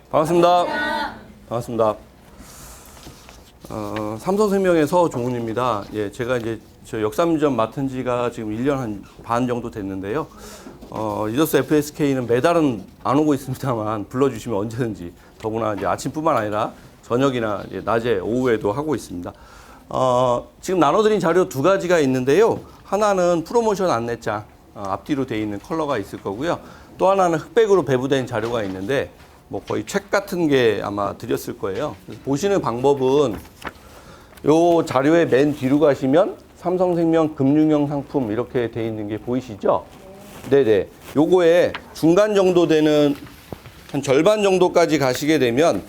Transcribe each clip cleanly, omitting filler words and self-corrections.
반갑습니다. 반갑습니다. 삼성생명의 서종훈입니다. 예, 제가 이제 저 역삼점 맡은 지가 지금 1년 한 반 정도 됐는데요. 리더스 FSK는 매달은 안 오고 있습니다만 불러주시면 언제든지 더구나 이제 아침뿐만 아니라 저녁이나 이제 낮에 오후에도 하고 있습니다. 지금 나눠드린 자료 두 가지가 있는데요. 하나는 프로모션 안내장 앞뒤로 되어 있는 컬러가 있을 거고요. 또 하나는 흑백으로 배부된 자료가 있는데 뭐 거의 책 같은 게 아마 드렸을 거예요. 그래서 보시는 방법은 요 자료의 맨 뒤로 가시면 삼성생명 금융형 상품 이렇게 돼 있는 게 보이시죠? 네네. 요거에 중간 정도 되는 한 절반 정도까지 가시게 되면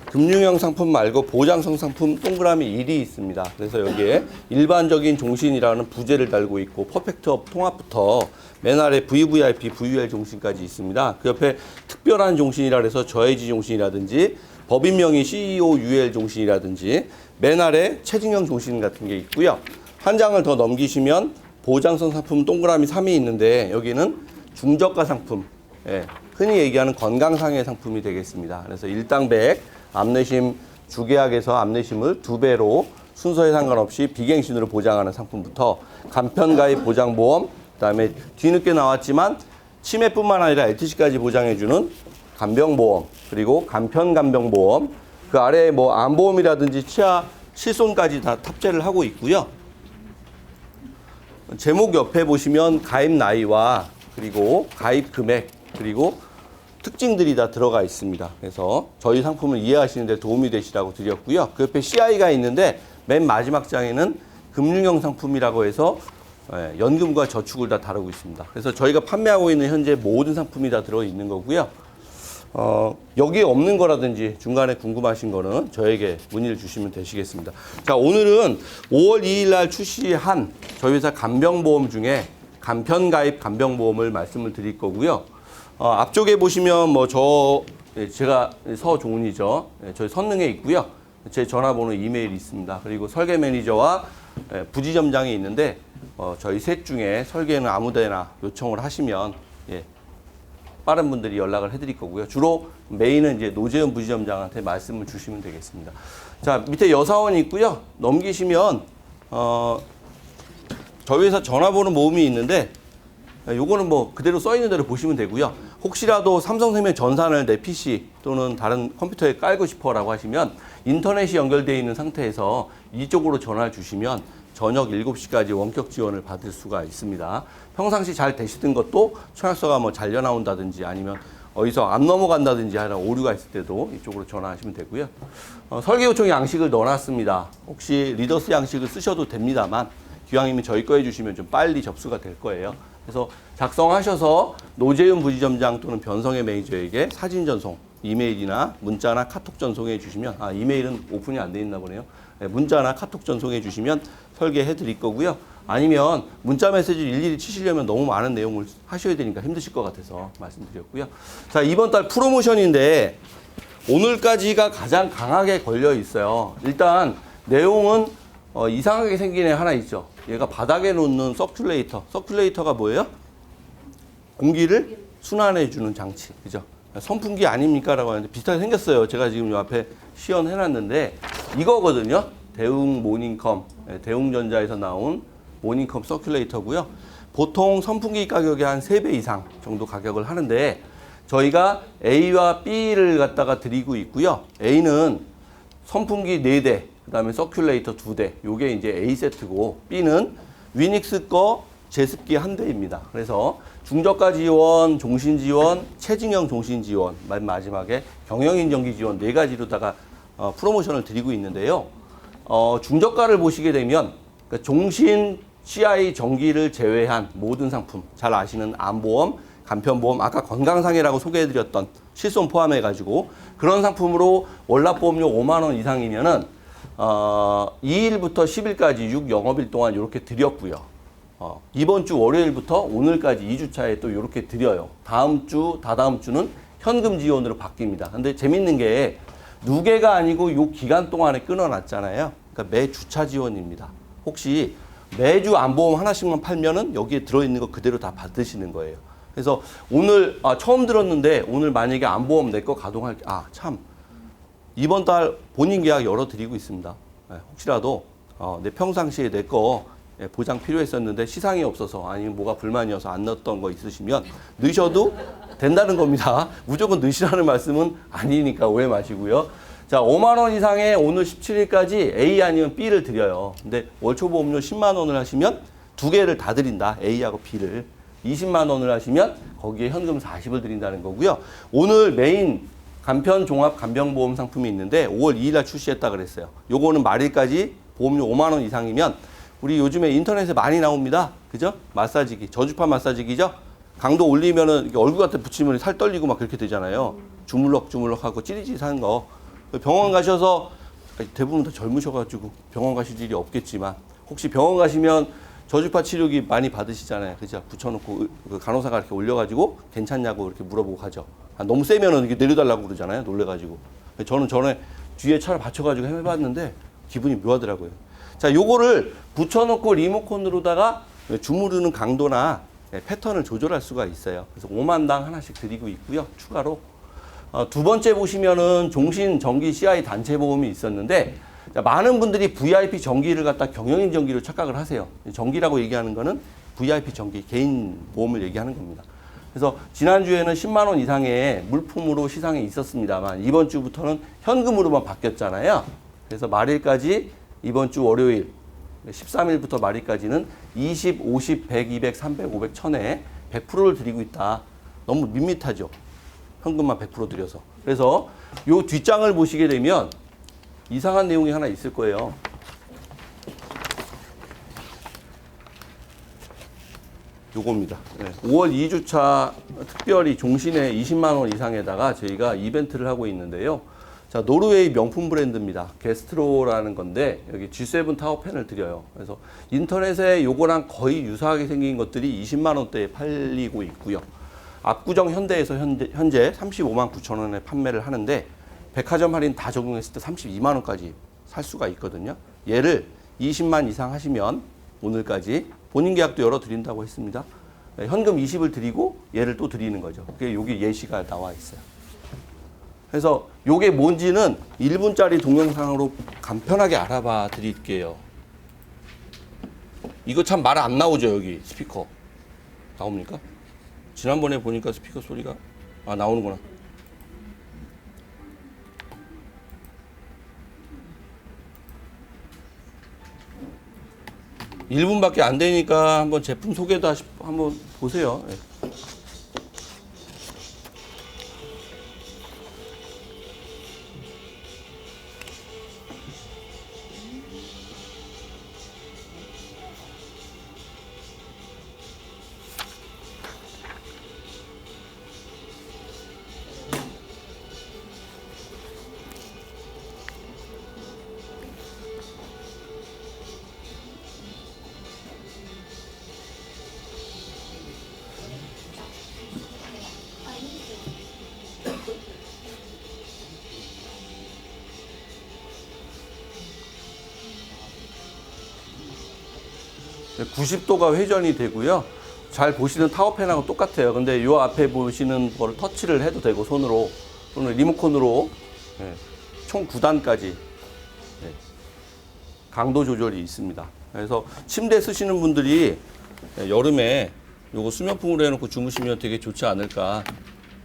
금융형 상품 말고 보장성 상품 동그라미 1이 있습니다. 그래서 여기에 일반적인 종신이라는 부제를 달고 있고 퍼펙트업 통합부터 맨 아래 VVIP, VUL 종신까지 있습니다. 그 옆에 특별한 종신이라 해서 저해지 종신이라든지 법인명의 CEO UL 종신이라든지 맨 아래 체증형 종신 같은 게 있고요. 한 장을 더 넘기시면 보장성 상품 동그라미 3이 있는데 여기는 중저가 상품, 예, 흔히 얘기하는 건강상의 상품이 되겠습니다. 그래서 일당 100, 암내심 주계약에서 암내심을 2배로 순서에 상관없이 비갱신으로 보장하는 상품부터 간편가입 보장보험, 그다음에 뒤늦게 나왔지만 치매뿐만 아니라 LTC까지 보장해주는 간병보험, 그리고 간편간병보험, 그 아래에 뭐 암보험이라든지 치아 실손까지 다 탑재를 하고 있고요. 제목 옆에 보시면 가입 나이와 그리고 가입 금액 그리고 특징들이 다 들어가 있습니다. 그래서 저희 상품을 이해하시는 데 도움이 되시라고 드렸고요. 그 옆에 CI가 있는데 맨 마지막 장에는 금융형 상품이라고 해서 연금과 저축을 다 다루고 있습니다. 그래서 저희가 판매하고 있는 현재 모든 상품이 다 들어있는 거고요. 여기에 없는 거라든지 중간에 궁금하신 거는 저에게 문의를 주시면 되시겠습니다. 자, 오늘은 5월 2일 날 출시한 저희 회사 간병보험 중에 간편가입 간병보험을 말씀을 드릴 거고요. 앞쪽에 보시면 뭐 제가 서종훈이죠. 저희 선릉에 있고요. 제 전화번호, 이메일이 있습니다. 그리고 설계 매니저와 부지점장이 있는데 저희 셋 중에 설계는 아무데나 요청을 하시면 빠른 분들이 연락을 해드릴 거고요. 주로 메인은 이제 노재현 부지점장한테 말씀을 주시면 되겠습니다. 자, 밑에 여사원이 있고요. 넘기시면 저희 회사 전화번호 모음이 있는데 요거는 뭐 그대로 써 있는 대로 보시면 되고요. 혹시라도 삼성생명 전산을 내 PC 또는 다른 컴퓨터에 깔고 싶어라고 하시면 인터넷이 연결되어 있는 상태에서 이쪽으로 전화를 주시면 저녁 7시까지 원격 지원을 받을 수가 있습니다. 평상시 잘 되시던 것도 청약서가 뭐 잘려 나온다든지 아니면 어디서 안 넘어간다든지 하는 오류가 있을 때도 이쪽으로 전화하시면 되고요. 설계 요청 양식을 넣어놨습니다. 혹시 리더스 양식을 쓰셔도 됩니다만 기왕이면 저희 거 해주시면 좀 빨리 접수가 될 거예요. 그래서 작성하셔서 노재윤 부지점장 또는 변성의 매니저에게 사진 전송, 이메일이나 문자나 카톡 전송해 주시면, 이메일은 오픈이 안 돼 있나 보네요. 문자나 카톡 전송해 주시면 설계해 드릴 거고요. 아니면 문자 메시지 일일이 치시려면 너무 많은 내용을 하셔야 되니까 힘드실 것 같아서 말씀드렸고요. 자, 이번 달 프로모션인데 오늘까지가 가장 강하게 걸려 있어요. 일단 내용은 이상하게 생긴 애 하나 있죠. 얘가 바닥에 놓는 서큘레이터. 서큘레이터가 뭐예요? 공기를 순환해주는 장치. 그죠? 선풍기 아닙니까? 라고 하는데 비슷하게 생겼어요. 제가 지금 요 앞에 시연해놨는데 이거거든요. 대웅 모닝컴, 대웅전자에서 나온 모닝컴 서큘레이터고요. 보통 선풍기 가격이 한 3배 이상 정도 가격을 하는데 저희가 A와 B를 갖다가 드리고 있고요. A는 선풍기 4대, 그 다음에 서큘레이터 2대, 요게 이제 A 세트고, B는 위닉스 거 제습기 1대입니다. 그래서 중저가 지원, 종신 지원, 체증형 종신 지원, 맨 마지막에 경영인정기 지원 4가지로다가 프로모션을 드리고 있는데요. 중저가를 보시게 되면 그러니까 종신, CI, 정기를 제외한 모든 상품, 잘 아시는 암보험, 간편보험, 아까 건강상해라고 소개해드렸던 실손 포함해가지고 그런 상품으로 월납보험료 5만 원 이상이면은 2일부터 10일까지 6영업일 동안 이렇게 드렸고요. 이번 주 월요일부터 오늘까지 2주차에 또 이렇게 드려요. 다음 주, 다다음 주는 현금 지원으로 바뀝니다. 근데 재밌는 게 누계가 아니고 요 기간 동안에 끊어놨잖아요. 그러니까 매 주차 지원입니다. 혹시 매주 안보험 하나씩만 팔면은 여기에 들어있는 거 그대로 다 받으시는 거예요. 그래서 오늘 처음 들었는데 오늘 만약에 안보험 내 거 가동할 참 이번 달 본인 계약 열어드리고 있습니다. 혹시라도 내 평상시에 내 거 보장 필요했었는데 시상이 없어서 아니면 뭐가 불만이어서 안 넣었던 거 있으시면 넣으셔도 된다는 겁니다. 무조건 넣으시라는 말씀은 아니니까 오해 마시고요. 자, 5만 원 이상에 오늘 17일까지 A 아니면 B를 드려요. 근데 월초보험료 10만 원을 하시면 두 개를 다 드린다. A하고 B를. 20만 원을 하시면 거기에 현금 40을 드린다는 거고요. 오늘 메인 간편 종합 간병보험 상품이 있는데 5월 2일 날 출시했다 그랬어요. 요거는 말일까지 보험료 5만 원 이상이면 우리 요즘에 인터넷에 많이 나옵니다. 그죠? 마사지기, 저주파 마사지기죠? 강도 올리면은 얼굴 갖다 붙이면 살 떨리고 막 그렇게 되잖아요. 주물럭주물럭 하고 찌릿찌릿 하는 거. 병원 가셔서 대부분 다 젊으셔가지고 병원 가실 일이 없겠지만 혹시 병원 가시면 저주파 치료기 많이 받으시잖아요. 그죠? 붙여놓고 그 간호사가 이렇게 올려가지고 괜찮냐고 이렇게 물어보고 가죠. 너무 세면은 이렇게 내려달라고 그러잖아요. 놀래가지고. 저는 전에 뒤에 차를 받쳐가지고 해봤는데 기분이 묘하더라고요. 자, 요거를 붙여놓고 리모컨으로다가 주무르는 강도나 패턴을 조절할 수가 있어요. 그래서 5만당 하나씩 드리고 있고요. 추가로. 두 번째 보시면은 종신 정기 CI 단체 보험이 있었는데 많은 분들이 VIP 정기를 갖다 경영인 정기로 착각을 하세요. 정기라고 얘기하는 거는 VIP 정기 개인 보험을 얘기하는 겁니다. 그래서 지난주에는 10만 원 이상의 물품으로 시상에 있었습니다만 이번 주부터는 현금으로만 바뀌었잖아요. 그래서 말일까지 이번 주 월요일 13일부터 말일까지는 20, 50, 100, 200, 300, 500, 1000에 100%를 드리고 있다. 너무 밋밋하죠. 현금만 100% 드려서. 그래서 요 뒷장을 보시게 되면 이상한 내용이 하나 있을 거예요. 요겁니다. 5월 2주차 특별히 종신에 20만 원 이상에다가 저희가 이벤트를 하고 있는데요. 자, 노르웨이 명품 브랜드입니다. 게스트로라는 건데 여기 G7 타워펜을 드려요. 그래서 인터넷에 요거랑 거의 유사하게 생긴 것들이 20만 원대에 팔리고 있고요. 압구정 현대에서 현재 35만 9천 원에 판매를 하는데 백화점 할인 다 적용했을 때 32만 원까지 살 수가 있거든요. 얘를 20만 이상 하시면 오늘까지 본인 계약도 열어드린다고 했습니다. 현금 20을 드리고 얘를 또 드리는 거죠. 그게 여기 예시가 나와 있어요. 그래서 요게 뭔지는 1분짜리 동영상으로 간편하게 알아봐 드릴게요. 이거 참 말 안 나오죠, 여기 스피커. 나옵니까? 지난번에 보니까 스피커 소리가 나오는구나. (1분밖에) 안 되니까 한번 제품 소개도 한번 보세요. 네. (90도가) 회전이 되고요. 잘 보시는 타워펜하고 똑같아요. 근데 요 앞에 보시는 거를 터치를 해도 되고 손으로 리모컨으로 총 9단까지 강도 조절이 있습니다. 그래서 침대 쓰시는 분들이 여름에 요거 수면풍으로 해놓고 주무시면 되게 좋지 않을까.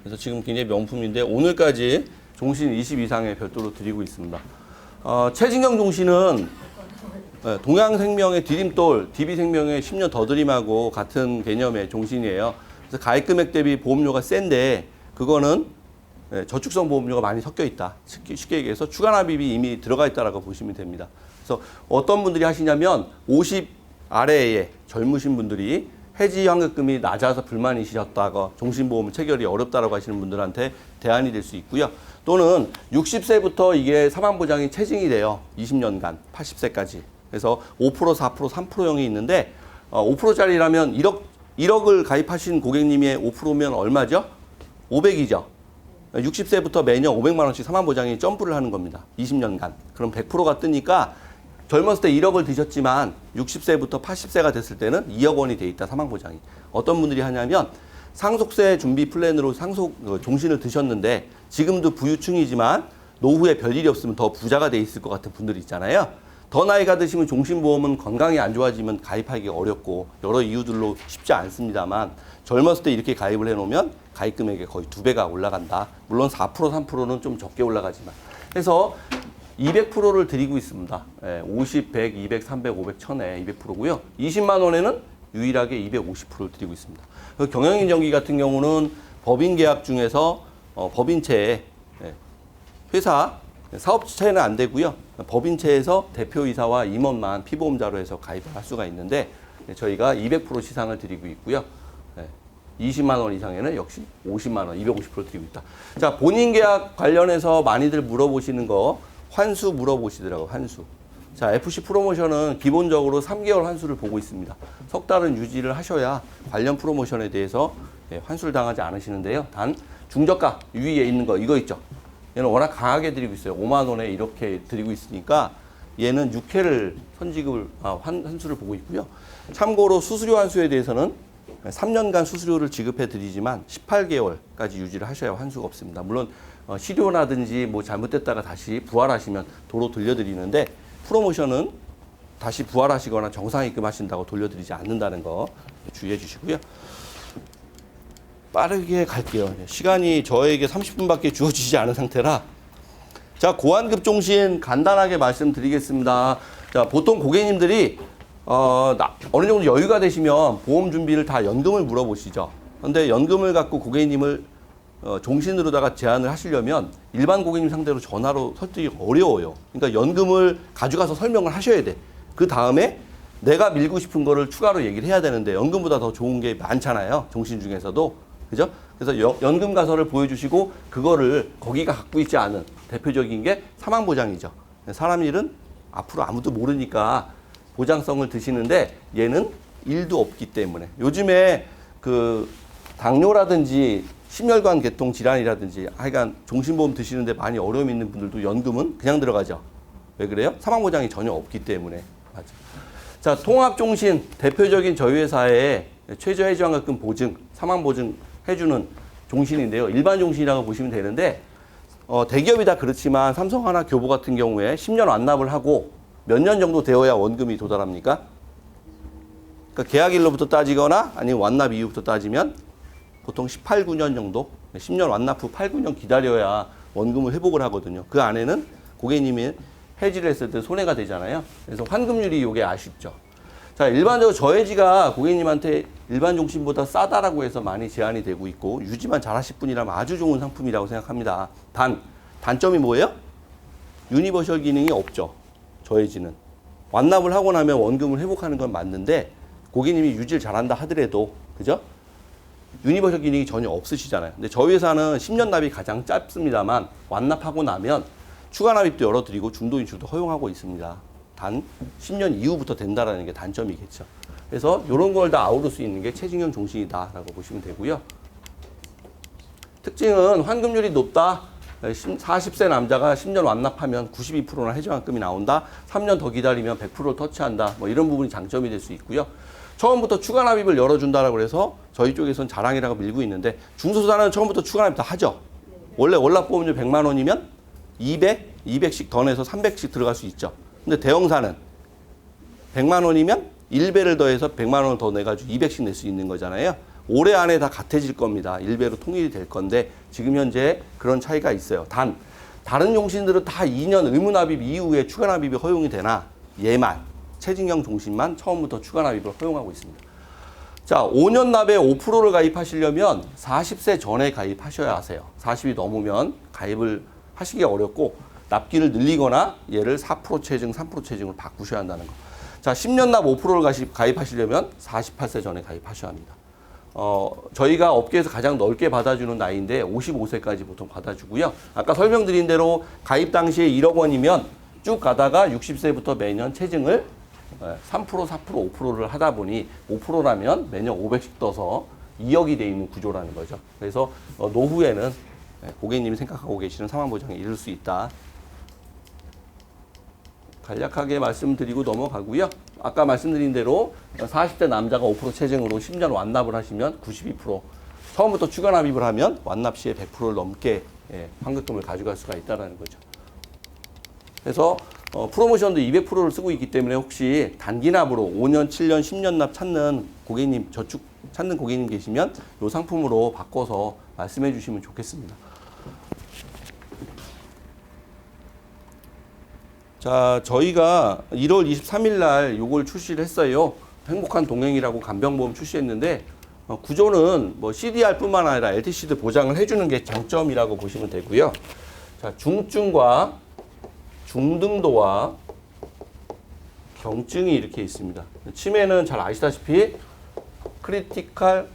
그래서 지금 굉장히 명품인데 오늘까지 종신 20 이상에 별도로 드리고 있습니다. 최진경 종신은 동양생명의 디딤돌, DB생명의 10년 더 드림하고 같은 개념의 종신이에요. 그래서 가입 금액 대비 보험료가 센데 그거는 저축성 보험료가 많이 섞여 있다. 쉽게 얘기해서 추가 납입이 이미 들어가 있다라고 보시면 됩니다. 그래서 어떤 분들이 하시냐면 50 아래의 젊으신 분들이 해지 환급금이 낮아서 불만이셨다가 종신보험을 체결이 어렵다라고 하시는 분들한테 대안이 될 수 있고요. 또는 60세부터 이게 사망보장이 체증이 돼요. 20년간 80세까지. 그래서 5%, 4%, 3%형이 있는데 5%짜리라면 1억을 가입하신 고객님의 5%면 얼마죠? 500이죠. 60세부터 매년 500만 원씩 사망보장이 점프를 하는 겁니다. 20년간. 그럼 100%가 뜨니까 젊었을 때 1억을 드셨지만 60세부터 80세가 됐을 때는 2억 원이 돼 있다, 사망보장이. 어떤 분들이 하냐면 상속세 준비 플랜으로 종신을 드셨는데 지금도 부유층이지만 노후에 별일이 없으면 더 부자가 돼 있을 것 같은 분들이 있잖아요. 더 나이가 드시면 종신보험은 건강이 안 좋아지면 가입하기가 어렵고 여러 이유들로 쉽지 않습니다만 젊었을 때 이렇게 가입을 해놓으면 가입 금액이 거의 2배가 올라간다. 물론 4%, 3%는 좀 적게 올라가지만. 그래서 200%를 드리고 있습니다. 50, 100, 200, 300, 500, 1000에 200%고요. 20만 원에는 유일하게 250%를 드리고 있습니다. 경영인정기 같은 경우는 법인 계약 중에서 법인체에 회사 사업체는 안 되고요. 법인체에서 대표이사와 임원만 피보험자로 해서 가입을 할 수가 있는데 저희가 200% 시상을 드리고 있고요. 20만 원 이상에는 역시 50만 원, 250% 드리고 있다. 자, 본인 계약 관련해서 많이들 물어보시는 거 환수 물어보시더라고요. 환수. 자, FC 프로모션은 기본적으로 3개월 환수를 보고 있습니다. 석 달은 유지를 하셔야 관련 프로모션에 대해서 환수를 당하지 않으시는데요. 단 중저가 위에 있는 거 이거 있죠. 얘는 워낙 강하게 드리고 있어요. 5만 원에 이렇게 드리고 있으니까 얘는 6회를 환수를 보고 있고요. 참고로 수수료 환수에 대해서는 3년간 수수료를 지급해 드리지만 18개월까지 유지를 하셔야 환수가 없습니다. 물론 실효라든지 뭐 잘못됐다가 다시 부활하시면 도로 돌려드리는데 프로모션은 다시 부활하시거나 정상 입금하신다고 돌려드리지 않는다는 거 주의해 주시고요. 빠르게 갈게요. 시간이 저에게 30분밖에 주어지지 않은 상태라. 자, 고환급 종신 간단하게 말씀드리겠습니다. 자, 보통 고객님들이 어느 정도 여유가 되시면 보험 준비를 다 연금을 물어보시죠. 그런데 연금을 갖고 고객님을 종신으로다가 제안을 하시려면 일반 고객님 상대로 전화로 설득이 어려워요. 그러니까 연금을 가져가서 설명을 하셔야 돼. 그 다음에 내가 밀고 싶은 거를 추가로 얘기를 해야 되는데 연금보다 더 좋은 게 많잖아요. 종신 중에서도. 그죠? 그래서 연금 가설을 보여주시고 그거를 거기가 갖고 있지 않은 대표적인 게 사망보장이죠. 사람 일은 앞으로 아무도 모르니까 보장성을 드시는데 얘는 일도 없기 때문에 요즘에 그 당뇨라든지 심혈관 계통 질환이라든지 하여간 종신보험 드시는데 많이 어려움 있는 분들도 연금은 그냥 들어가죠. 왜 그래요? 사망보장이 전혀 없기 때문에. 맞아. 자, 통합종신 대표적인 저희 회사의 최저해지환급금 보증, 사망보증 해주는 종신인데요. 일반 종신이라고 보시면 되는데 대기업이 다 그렇지만 삼성하나 교보 같은 경우에 10년 완납을 하고 몇 년 정도 되어야 원금이 도달합니까? 그러니까 계약일로부터 따지거나 아니면 완납 이후부터 따지면 보통 18, 9년 정도 10년 완납 후 8, 9년 기다려야 원금을 회복을 하거든요. 그 안에는 고객님이 해지를 했을 때 손해가 되잖아요. 그래서 환급률이 이게 아쉽죠. 자, 일반적으로 저해지가 고객님한테 일반 종신보다 싸다라고 해서 많이 제한이 되고 있고 유지만 잘하실 분이라면 아주 좋은 상품이라고 생각합니다. 단점이 뭐예요? 유니버셜 기능이 없죠. 저해지는. 완납을 하고 나면 원금을 회복하는 건 맞는데 고객님이 유지를 잘한다 하더라도 그죠? 유니버셜 기능이 전혀 없으시잖아요. 근데 저희 회사는 10년 납이 가장 짧습니다만 완납하고 나면 추가 납입도 열어드리고 중도 인출도 허용하고 있습니다. 단 10년 이후부터 된다라는 게 단점이겠죠. 그래서 이런 걸 다 아우를 수 있는 게 체증형 종신이다라고 보시면 되고요. 특징은 환급률이 높다. 40세 남자가 10년 완납하면 92%나 해지환급이 나온다. 3년 더 기다리면 100%를 터치한다. 뭐 이런 부분이 장점이 될 수 있고요. 처음부터 추가 납입을 열어준다라고 해서 저희 쪽에서는 자랑이라고 밀고 있는데 중소사는 처음부터 추가 납입 다 하죠. 원래 월납보험료 100만 원이면 200씩 더 내서 300씩 들어갈 수 있죠. 근데 대형사는 100만 원이면 1배를 더해서 100만 원을 더 내가지고 200씩 낼 수 있는 거잖아요. 올해 안에 다 같아질 겁니다. 1배로 통일이 될 건데 지금 현재 그런 차이가 있어요. 다른 종신들은 다 2년 의무납입 이후에 추가납입이 허용이 되나 얘만 체증형 종신만 처음부터 추가납입을 허용하고 있습니다. 자, 5년 납에 5%를 가입하시려면 40세 전에 가입하셔야 하세요. 40이 넘으면 가입을 하시기 어렵고 납기를 늘리거나 얘를 4% 체증, 3% 체증으로 바꾸셔야 한다는 거. 자, 10년 납 5%를 가입하시려면 48세 전에 가입하셔야 합니다. 저희가 업계에서 가장 넓게 받아주는 나이인데 55세까지 보통 받아주고요. 아까 설명드린 대로 가입 당시에 1억 원이면 쭉 가다가 60세부터 매년 체증을 3%, 4%, 5%를 하다 보니 5%라면 매년 500씩 떠서 2억이 돼 있는 구조라는 거죠. 그래서 노후에는 고객님이 생각하고 계시는 사망 보장에 이를 수 있다. 간략하게 말씀드리고 넘어가고요. 아까 말씀드린 대로 40대 남자가 5% 체증으로 10년 완납을 하시면 92%, 처음부터 추가 납입을 하면 완납 시에 100%를 넘게 환급금을 가져갈 수가 있다는 거죠. 그래서 프로모션도 200%를 쓰고 있기 때문에 혹시 단기 납으로 5년, 7년, 10년 납 찾는 고객님, 저축 찾는 고객님 계시면 이 상품으로 바꿔서 말씀해 주시면 좋겠습니다. 자, 저희가 1월 23일 날 이걸 출시를 했어요. 행복한 동행이라고 간병보험 출시했는데 구조는 뭐 CDR뿐만 아니라 LTC도 보장을 해주는 게 장점이라고 보시면 되고요. 자, 중증과 중등도와 경증이 이렇게 있습니다. 치매는 잘 아시다시피 크리티컬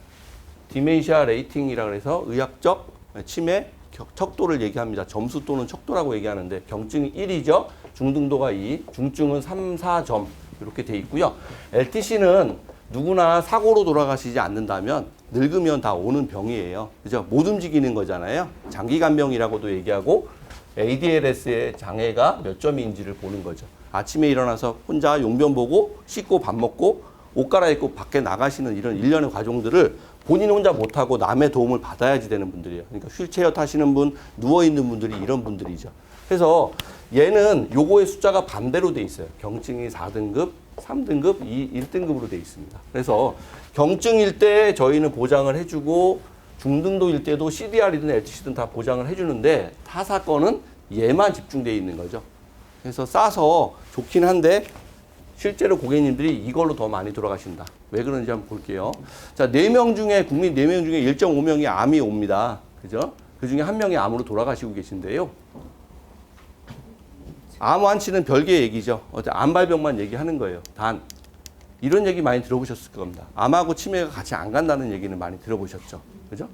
디멘시아 레이팅이라고 해서 의학적 치매 척도를 얘기합니다. 점수 또는 척도라고 얘기하는데 경증이 1이죠. 중등도가 2, 중증은 3, 4점 이렇게 돼 있고요. LTC는 누구나 사고로 돌아가시지 않는다면 늙으면 다 오는 병이에요. 그죠? 못 움직이는 거잖아요. 장기간병이라고도 얘기하고 ADLS의 장애가 몇 점인지를 보는 거죠. 아침에 일어나서 혼자 용변 보고 씻고 밥 먹고 옷 갈아입고 밖에 나가시는 이런 일련의 과정들을 본인 혼자 못하고 남의 도움을 받아야지 되는 분들이에요. 그러니까 휠체어 타시는 분, 누워있는 분들이 이런 분들이죠. 그래서 얘는 요거의 숫자가 반대로 돼 있어요. 경증이 4등급, 3등급, 1등급으로 돼 있습니다. 그래서 경증일 때 저희는 보장을 해주고 중등도일 때도 CDR이든 LTC든 다 보장을 해주는데 타사건은 얘만 집중되어 있는 거죠. 그래서 싸서 좋긴 한데 실제로 고객님들이 이걸로 더 많이 돌아가신다. 왜 그런지 한번 볼게요. 자, 4명 중에, 국민 4명 중에 1.5명이 암이 옵니다. 그죠? 그 중에 1명이 암으로 돌아가시고 계신데요. 암 완치는 별개의 얘기죠. 암 발병만 얘기하는 거예요. 단, 이런 얘기 많이 들어보셨을 겁니다. 암하고 치매가 같이 안 간다는 얘기는 많이 들어보셨죠. 그죠?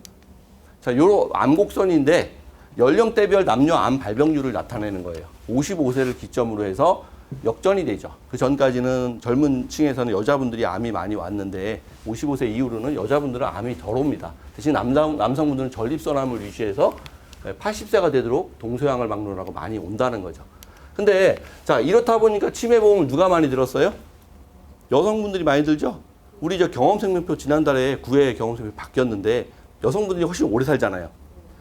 자, 요런 암곡선인데 연령대별 남녀 암 발병률을 나타내는 거예요. 55세를 기점으로 해서 역전이 되죠. 그 전까지는 젊은 층에서는 여자분들이 암이 많이 왔는데 55세 이후로는 여자분들은 암이 덜 옵니다. 대신 남성분들은 전립선암을 유지해서 80세가 되도록 동서양을 막론하고 많이 온다는 거죠. 근데 자, 이렇다 보니까 치매보험을 누가 많이 들었어요? 여성분들이 많이 들죠? 우리 저 경험생명표 지난달에 9회 경험생명표 바뀌었는데 여성분들이 훨씬 오래 살잖아요.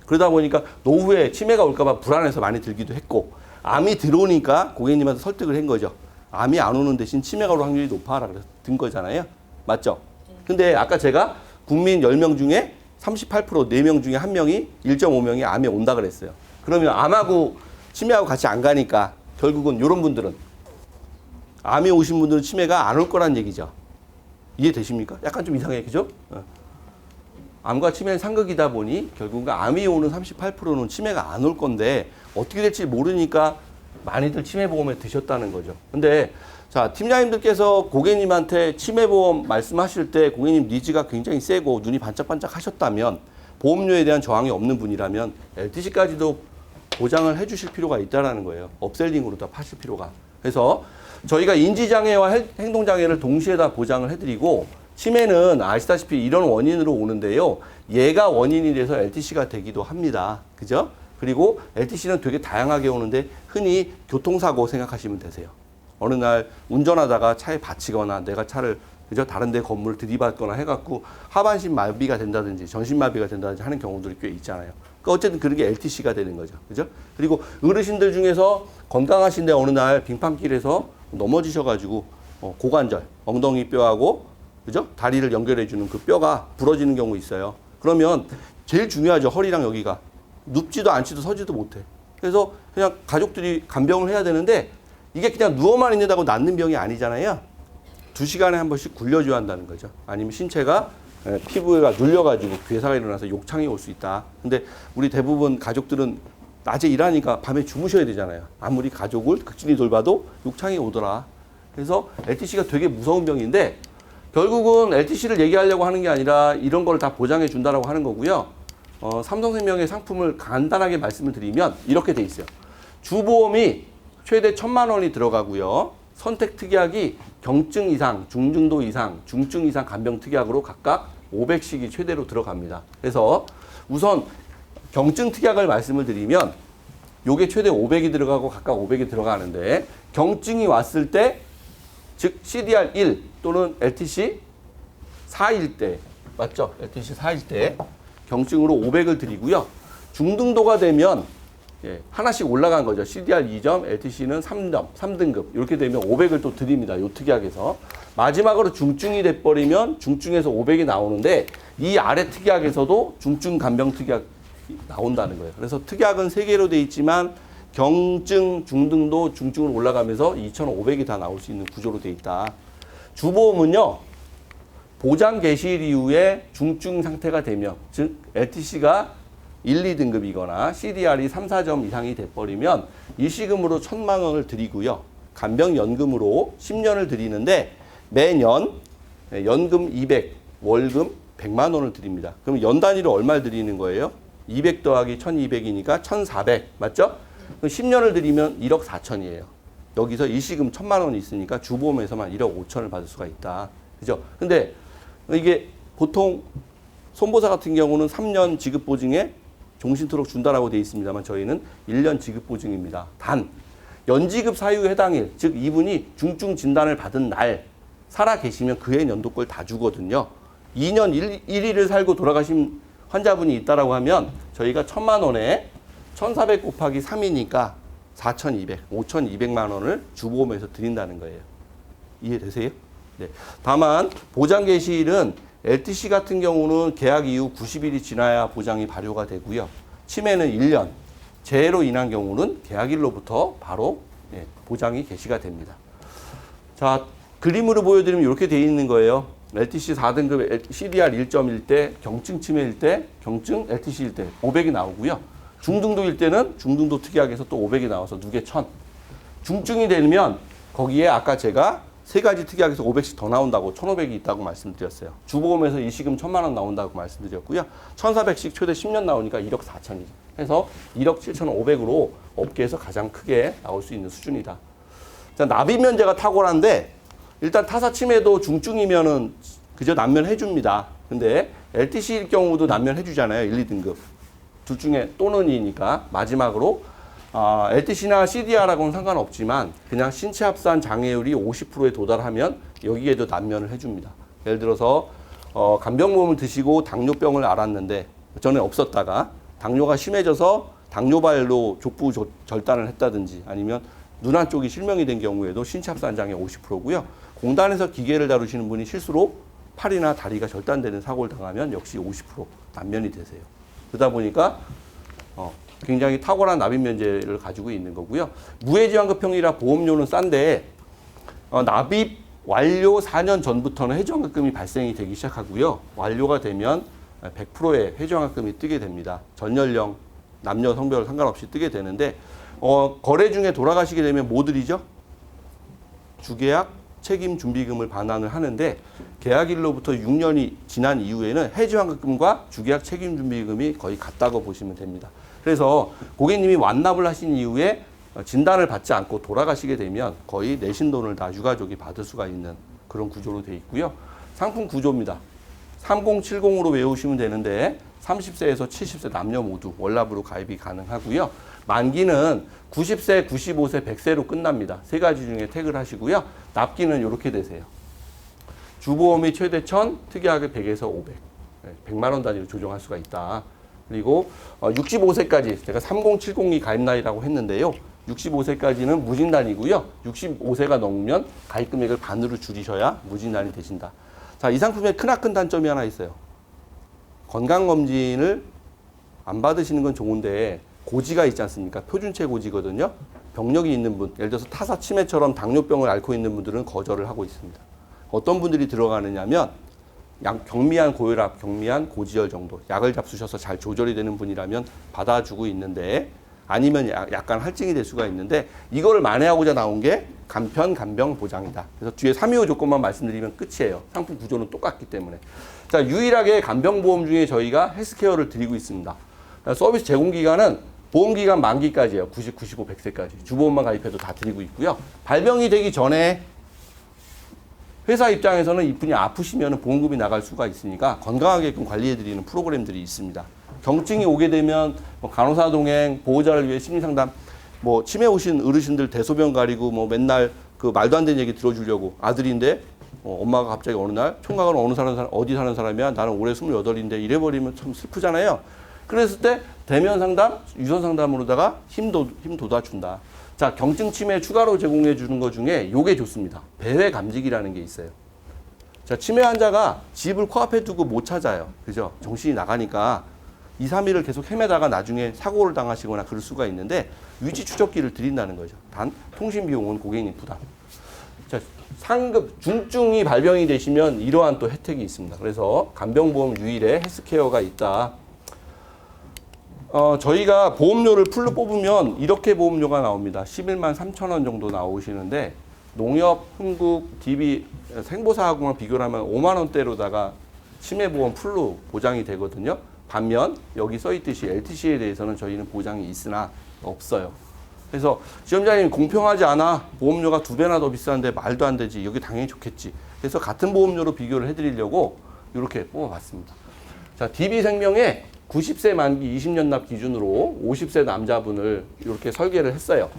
그러다 보니까 노후에 치매가 올까봐 불안해서 많이 들기도 했고, 암이 들어오니까 고객님한테 설득을 한 거죠. 암이 안 오는 대신 치매가 올 확률이 높아라 그래서 든 거잖아요. 맞죠? 근데 아까 제가 국민 10명 중에 38%, 4명 중에 1명이 1.5명이 암이 온다 그랬어요. 그러면 암하고 치매하고 같이 안 가니까 결국은 이런 분들은 암이 오신 분들은 치매가 안 올 거란 얘기죠. 이해되십니까? 약간 좀 이상해, 그죠? 암과 치매는 상극이다 보니 결국은 암이 오는 38%는 치매가 안 올 건데 어떻게 될지 모르니까 많이들 치매보험에 드셨다는 거죠. 근데 자, 팀장님들께서 고객님한테 치매보험 말씀하실 때 고객님 니즈가 굉장히 세고 눈이 반짝반짝 하셨다면 보험료에 대한 저항이 없는 분이라면 LTC까지도 보장을 해주실 필요가 있다는 거예요. 업셀링으로 다 파실 필요가. 그래서 저희가 인지장애와 행동장애를 동시에 다 보장을 해드리고 치매는 아시다시피 이런 원인으로 오는데요. 얘가 원인이 돼서 LTC가 되기도 합니다. 그죠? 그리고 LTC는 되게 다양하게 오는데 흔히 교통사고 생각하시면 되세요. 어느 날 운전하다가 차에 받치거나 내가 차를 그죠? 다른 데 건물을 들이받거나 해갖고 하반신 마비가 된다든지 전신 마비가 된다든지 하는 경우들이 꽤 있잖아요. 그러니까 어쨌든 그런 게 LTC가 되는 거죠. 그죠? 그리고 어르신들 중에서 건강하신데 어느 날 빙판길에서 넘어지셔가지고 고관절, 엉덩이 뼈하고 그죠? 다리를 연결해주는 그 뼈가 부러지는 경우 있어요. 그러면 제일 중요하죠. 허리랑 여기가. 눕지도 앉지도 서지도 못해. 그래서 그냥 가족들이 간병을 해야 되는데 이게 그냥 누워만 있는다고 낫는 병이 아니잖아요. 2시간에 한 번씩 굴려줘야 한다는 거죠. 아니면 신체가 피부가 눌려가지고 괴사가 일어나서 욕창이 올 수 있다. 근데 우리 대부분 가족들은 낮에 일하니까 밤에 주무셔야 되잖아요. 아무리 가족을 극진히 돌봐도 욕창이 오더라. 그래서 LTC가 되게 무서운 병인데 결국은 LTC를 얘기하려고 하는 게 아니라 이런 걸 다 보장해 준다라고 하는 거고요. 삼성생명의 상품을 간단하게 말씀을 드리면 이렇게 돼 있어요. 주보험이 최대 1,000만 원이 들어가고요. 선택 특약이 경증 이상, 중증도 이상, 중증 이상 간병 특약으로 각각 500씩이 최대로 들어갑니다. 그래서 우선 경증 특약을 말씀을 드리면 요게 최대 500이 들어가고 각각 500이 들어가는데 경증이 왔을 때 즉 CDR 1 또는 LTC 4일 때 맞죠? LTC 4일 때 경증으로 500을 드리고요. 중등도가 되면 하나씩 올라간 거죠. CDR 2점, LTC는 3점, 3등급 이렇게 되면 500을 또 드립니다. 요 특약에서. 마지막으로 중증이 돼버리면 중증에서 500이 나오는데 이 아래 특약에서도 중증 간병 특약 나온다는 거예요. 그래서 특약은 3개로 돼 있지만 경증, 중등도, 중증으로 올라가면서 2,500이 다 나올 수 있는 구조로 돼 있다. 주보험은요. 보장 개시일 이후에 중증 상태가 되면 즉 LTC가 1, 2등급이거나 CDR이 3, 4점 이상이 돼버리면 일시금으로 1,000만 원을 드리고요. 간병연금으로 10년을 드리는데 매년 연금 200, 월금 100만 원을 드립니다. 그럼 연 단위로 얼마를 드리는 거예요? 200 더하기 1200이니까 1400 맞죠? 그럼 10년을 드리면 1억 4천이에요. 여기서 일시금 1,000만 원이 있으니까 주보험에서만 1억 5천을 받을 수가 있다. 그죠? 근데 이게 보통 손보사 같은 경우는 3년 지급 보증에 종신토록 준다라고 되어 있습니다만 저희는 1년 지급 보증입니다. 단 연지급 사유 해당일, 즉 이분이 중증 진단을 받은 날 살아 계시면 그해 연도걸 다 주거든요. 2년 1일을 살고 돌아가신 환자분이 있다라고 하면 저희가 1,000만 원에 1,400 곱하기 3이니까 4,200, 5,200만 원을 주보험에서 드린다는 거예요. 이해되세요? 네. 다만 보장 개시일은 LTC 같은 경우는 계약 이후 90일이 지나야 보장이 발효가 되고요. 치매는 1년, 재해로 인한 경우는 계약일로부터 바로 보장이 개시가 됩니다. 자, 그림으로 보여드리면 이렇게 되어 있는 거예요. LTC 4등급 CDR 1.1 때, 경증 치매일 때, 경증 LTC일 때 500이 나오고요. 중등도일 때는 중등도 특약에서 또 500이 나와서 누계 1000. 중증이 되면 거기에 아까 제가 3가지 특약에서 500씩 더 나온다고 1,500이 있다고 말씀드렸어요. 주보험에서 일시금 1,000만 원 나온다고 말씀드렸고요. 1,400씩 최대 10년 나오니까 1억 4천이죠. 해서 1억 7,500으로 업계에서 가장 크게 나올 수 있는 수준이다. 자, 납입 면제가 탁월한데 일단 타사 치매도 중증이면은 그저 난면해 줍니다. 근데 LTC일 경우도 난면해 주잖아요. 1, 2등급. 둘 중에 또는이니까 마지막으로 LTC나 CDR하고는 상관없지만 그냥 신체 합산 장애율이 50%에 도달하면 여기에도 난면을 해줍니다. 예를 들어서 간병보험을 드시고 당뇨병을 앓았는데 전에 없었다가 당뇨가 심해져서 당뇨발로 족부 절단을 했다든지 아니면 눈 한쪽이 실명이 된 경우에도 신체 합산 장애 50%고요. 공단에서 기계를 다루시는 분이 실수로 팔이나 다리가 절단되는 사고를 당하면 역시 50% 난면이 되세요. 그러다 보니까 굉장히 탁월한 납입 면제를 가지고 있는 거고요. 무해지환급형이라 보험료는 싼데 납입 완료 4년 전부터는 해지환급금이 발생이 되기 시작하고요. 완료가 되면 100%의 해지환급금이 뜨게 됩니다. 전 연령, 남녀 성별 상관없이 뜨게 되는데 거래 중에 돌아가시게 되면 뭐 드리죠? 주계약 책임 준비금을 반환을 하는데 계약일로부터 6년이 지난 이후에는 해지환급금과 주계약 책임 준비금이 거의 같다고 보시면 됩니다. 그래서 고객님이 완납을 하신 이후에 진단을 받지 않고 돌아가시게 되면 거의 내신 돈을 다 유가족이 받을 수가 있는 그런 구조로 되어 있고요. 상품 구조입니다. 3070으로 외우시면 되는데 30세에서 70세 남녀 모두 월납으로 가입이 가능하고요. 만기는 90세, 95세, 100세로 끝납니다. 3가지 중에 택을 하시고요. 납기는 이렇게 되세요. 주보험이 최대 1000, 특약이 100에서 500. 100만 원 단위로 조정할 수가 있다. 그리고 65세까지 제가 3070이 가입 나이라고 했는데요. 65세까지는 무진단이고요. 65세가 넘으면 가입 금액을 반으로 줄이셔야 무진단이 되신다. 자, 이 상품의 크나큰 단점이 하나 있어요. 건강검진을 안 받으시는 건 좋은데 고지가 있지 않습니까? 표준체 고지거든요. 병력이 있는 분, 예를 들어서 타사 치매처럼 당뇨병을 앓고 있는 분들은 거절을 하고 있습니다. 어떤 분들이 들어가느냐면 경미한 고혈압, 경미한 고지혈 정도 약을 잡수셔서 잘 조절이 되는 분이라면 받아주고 있는데 아니면 약간 할증이 될 수가 있는데 이거를 만회하고자 나온 게 간편, 간병 보장이다. 그래서 뒤에 325 조건만 말씀드리면 끝이에요. 상품 구조는 똑같기 때문에. 자, 유일하게 간병보험 중에 저희가 헬스케어를 드리고 있습니다. 서비스 제공기간은 보험기간 만기까지예요. 90, 95, 100세까지. 주보험만 가입해도 다 드리고 있고요. 발병이 되기 전에 회사 입장에서는 이분이 아프시면 보험금이 나갈 수가 있으니까 건강하게끔 관리해드리는 프로그램들이 있습니다. 경증이 오게 되면 뭐 간호사 동행, 보호자를 위해 심리 상담, 뭐 치매 오신 어르신들 대소변 가리고 뭐 맨날 그 말도 안 되는 얘기 들어주려고 아들인데 엄마가 갑자기 어느 날 총각은 어디 사는 사람이야? 나는 올해 28인데 이래버리면 참 슬프잖아요. 그랬을 때 대면 상담, 유선 상담으로다가 힘 돋아준다. 자, 경증 치매 추가로 제공해 주는 것 중에 요게 좋습니다. 배회 감지기라는 게 있어요. 자, 치매 환자가 집을 코앞에 두고 못 찾아요. 그죠? 정신이 나가니까 2, 3일을 계속 헤매다가 나중에 사고를 당하시거나 그럴 수가 있는데 위치 추적기를 드린다는 거죠. 단 통신 비용은 고객님 부담. 자, 상급 중증이 발병이 되시면 이러한 또 혜택이 있습니다. 그래서 간병보험 유일의 헬스케어가 있다. 저희가 보험료를 풀로 뽑으면 이렇게 보험료가 나옵니다. 11만 3천 원 정도 나오시는데 농협, 흥국, DB, 생보사하고만 비교를 하면 5만 원대로다가 치매보험 풀로 보장이 되거든요. 반면 여기 써있듯이 LTC에 대해서는 저희는 보장이 있으나 없어요. 그래서 시험자님 공평하지 않아. 보험료가 2배나 더 비싼데 말도 안 되지. 여기 당연히 좋겠지. 그래서 같은 보험료로 비교를 해드리려고 이렇게 뽑아봤습니다. 자, DB생명에 90세 만기 20년 납 기준으로 50세 남자분을 이렇게 설계를 했어요.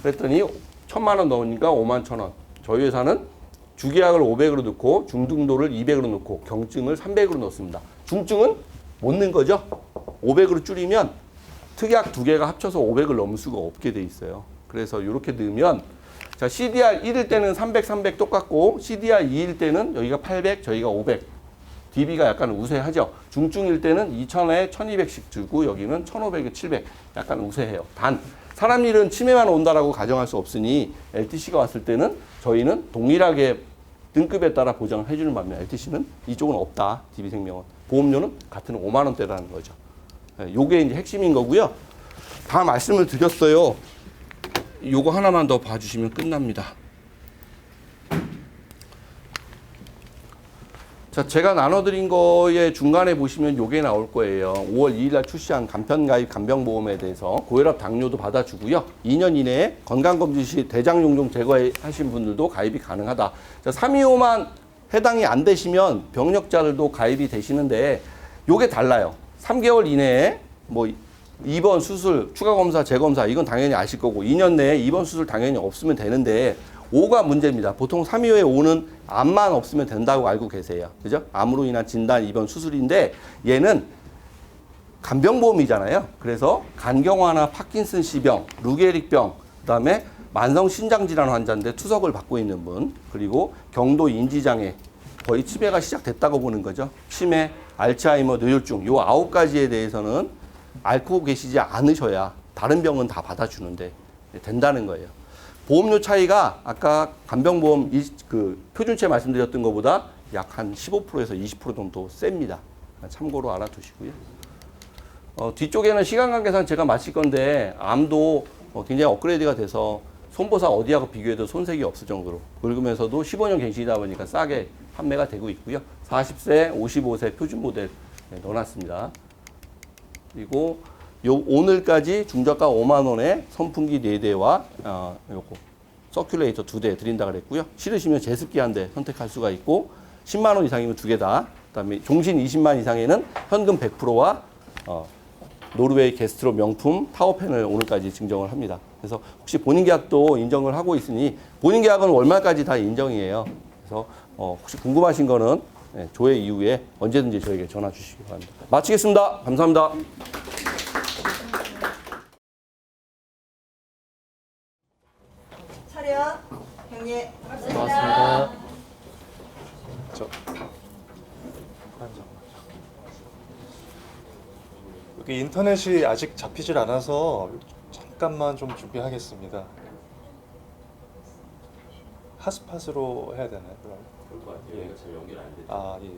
그랬더니 1,000만 원 넣으니까 5만 1,000원. 저희 회사는 주계약을 500으로 넣고 중등도를 200으로 넣고 경증을 300으로 넣습니다. 중증은 못 넣은 거죠. 500으로 줄이면 특약 2개가 합쳐서 500을 넘을 수가 없게 돼 있어요. 그래서 이렇게 넣으면 자, CDR 1일 때는 300, 300 똑같고 CDR 2일 때는 여기가 800, 저희가 500. DB가 약간 우세하죠. 중증일 때는 2,000에 1,200씩 주고 여기는 1,500에 700 약간 우세해요. 단 사람 일은 치매만 온다라고 가정할 수 없으니 LTC가 왔을 때는 저희는 동일하게 등급에 따라 보장을 해주는 반면 LTC는 이쪽은 없다. DB생명은. 보험료는 같은 5만 원대라는 거죠. 요게 이제 핵심인 거고요. 다 말씀을 드렸어요. 요거 하나만 더 봐주시면 끝납니다. 자, 제가 나눠드린 거에 중간에 보시면 요게 나올 거예요. 5월 2일 날 출시한 간편가입 간병보험에 대해서 고혈압 당뇨도 받아주고요. 2년 이내에 건강검진 시 대장용종 제거하신 분들도 가입이 가능하다. 자, 325만 해당이 안 되시면 병력자들도 가입이 되시는데 요게 달라요. 3개월 이내에 뭐 입원, 수술, 추가검사, 재검사 이건 당연히 아실 거고 2년 내에 입원, 수술 당연히 없으면 되는데 5가 문제입니다. 보통 325의 5는 암만 없으면 된다고 알고 계세요. 그죠? 암으로 인한 진단, 입원, 수술인데 얘는 간병보험이잖아요. 그래서 간경화나 파킨슨씨병, 루게릭병, 그다음에 만성신장질환 환자인데 투석을 받고 있는 분, 그리고 경도 인지장애, 거의 치매가 시작됐다고 보는 거죠. 치매, 알츠하이머, 뇌졸중 요 9가지에 대해서는 앓고 계시지 않으셔야 다른 병은 다 받아주는데 된다는 거예요. 보험료 차이가 아까 간병보험 그 표준체 말씀드렸던 것보다 약 한 15%에서 20% 정도 셉니다. 참고로 알아두시고요. 뒤쪽에는 시간관계상 제가 마칠 건데 암도 굉장히 업그레이드가 돼서 손보사 어디하고 비교해도 손색이 없을 정도로 긁으면서도 15년 갱신이다 보니까 싸게 판매가 되고 있고요. 40세, 55세 표준 모델 넣어놨습니다. 그리고 오늘까지 중저가 5만 원에 선풍기 4대와 요거 서큘레이터 2대 드린다 그랬고요. 싫으시면 제습기 1대 선택할 수가 있고 10만 원 이상이면 2개 다. 그다음에 종신 20만 이상에는 현금 100%와 노르웨이 게스트로 명품 타워펜을 오늘까지 증정을 합니다. 그래서 혹시 본인 계약도 인정을 하고 있으니 본인 계약은 월말까지 다 인정이에요. 그래서 혹시 궁금하신 거는 조회 이후에 언제든지 저에게 전화 주시기 바랍니다. 마치겠습니다. 감사합니다. 차렷, 경례. 고맙습니다. 여기 인터넷이 아직 잡히질 않아서 잠깐만 좀 준비하겠습니다. 핫스팟으로 해야 되나요? 그럼? 그럴 것 같아요. 예. 잘 연결 안 되죠. 아, 예.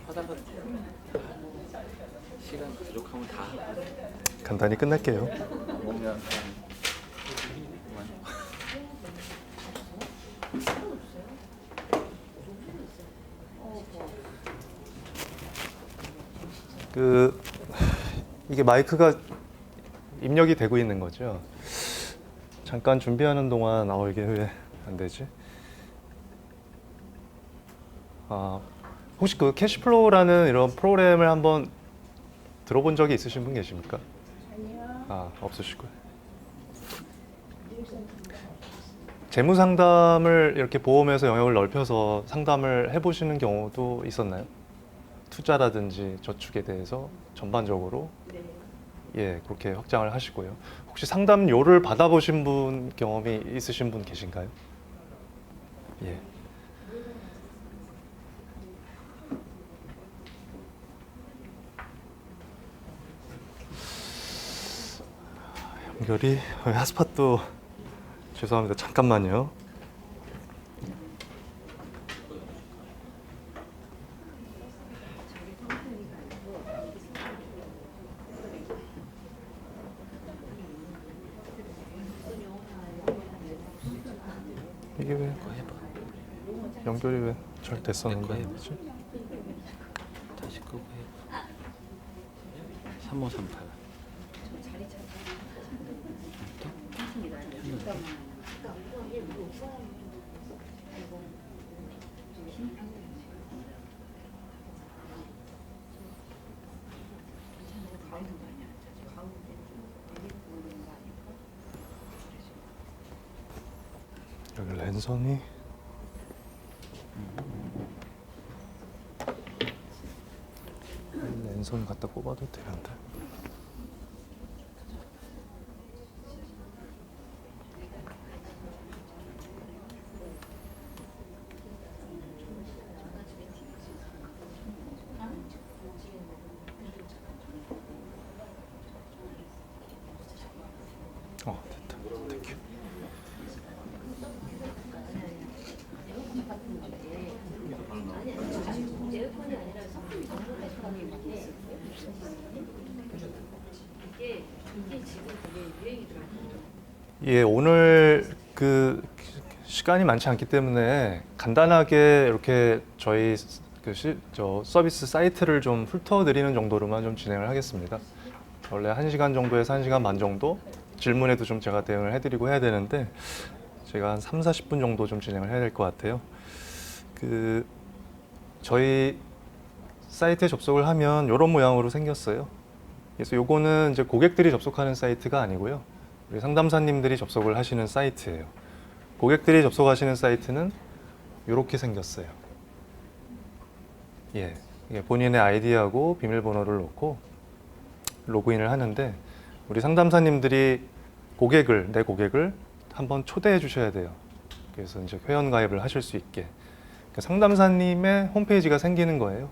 하다가 시간 부족하면 다 간단히 끝낼게요. 먹으면 이게 마이크가 입력이 되고 있는 거죠. 잠깐 준비하는 동안 이게 왜 안 되지? 혹시 그 캐시플로우라는 이런 프로그램을 한번 들어본 적이 있으신 분 계십니까? 아니요. 없으시고요. 재무 상담을 이렇게 보험에서 영역을 넓혀서 상담을 해보시는 경우도 있었나요? 투자라든지 저축에 대해서 전반적으로 그렇게 확장을 하시고요. 혹시 상담료를 받아보신 분 경험이 있으신 분 계신가요? 예. 연결이 핫스팟도 죄송합니다. 잠깐만요. 이게 왜 연결이 왜 잘 됐었는데 그렇지? 다시 끄고 해봐. 3538. 여기 랜선이 랜선 갖다 꼽아도 되는데. 됐다. 땡큐. 오늘 시간이 많지 않기 때문에 간단하게 이렇게 저희 서비스 사이트를 좀 훑어드리는 정도로만 좀 진행을 하겠습니다. 원래 1시간 정도에서 1시간 반 정도 질문에도 좀 제가 대응을 해드리고 해야 되는데 제가 한 3, 40분 정도 좀 진행을 해야 될 것 같아요. 저희 사이트에 접속을 하면 이런 모양으로 생겼어요. 그래서 요거는 이제 고객들이 접속하는 사이트가 아니고요. 우리 상담사님들이 접속을 하시는 사이트예요. 고객들이 접속하시는 사이트는 이렇게 생겼어요. 이게 본인의 아이디하고 비밀번호를 넣고 로그인을 하는데 우리 상담사님들이 내 고객을 한번 초대해 주셔야 돼요. 그래서 이제 회원 가입을 하실 수 있게. 그러니까 상담사님의 홈페이지가 생기는 거예요.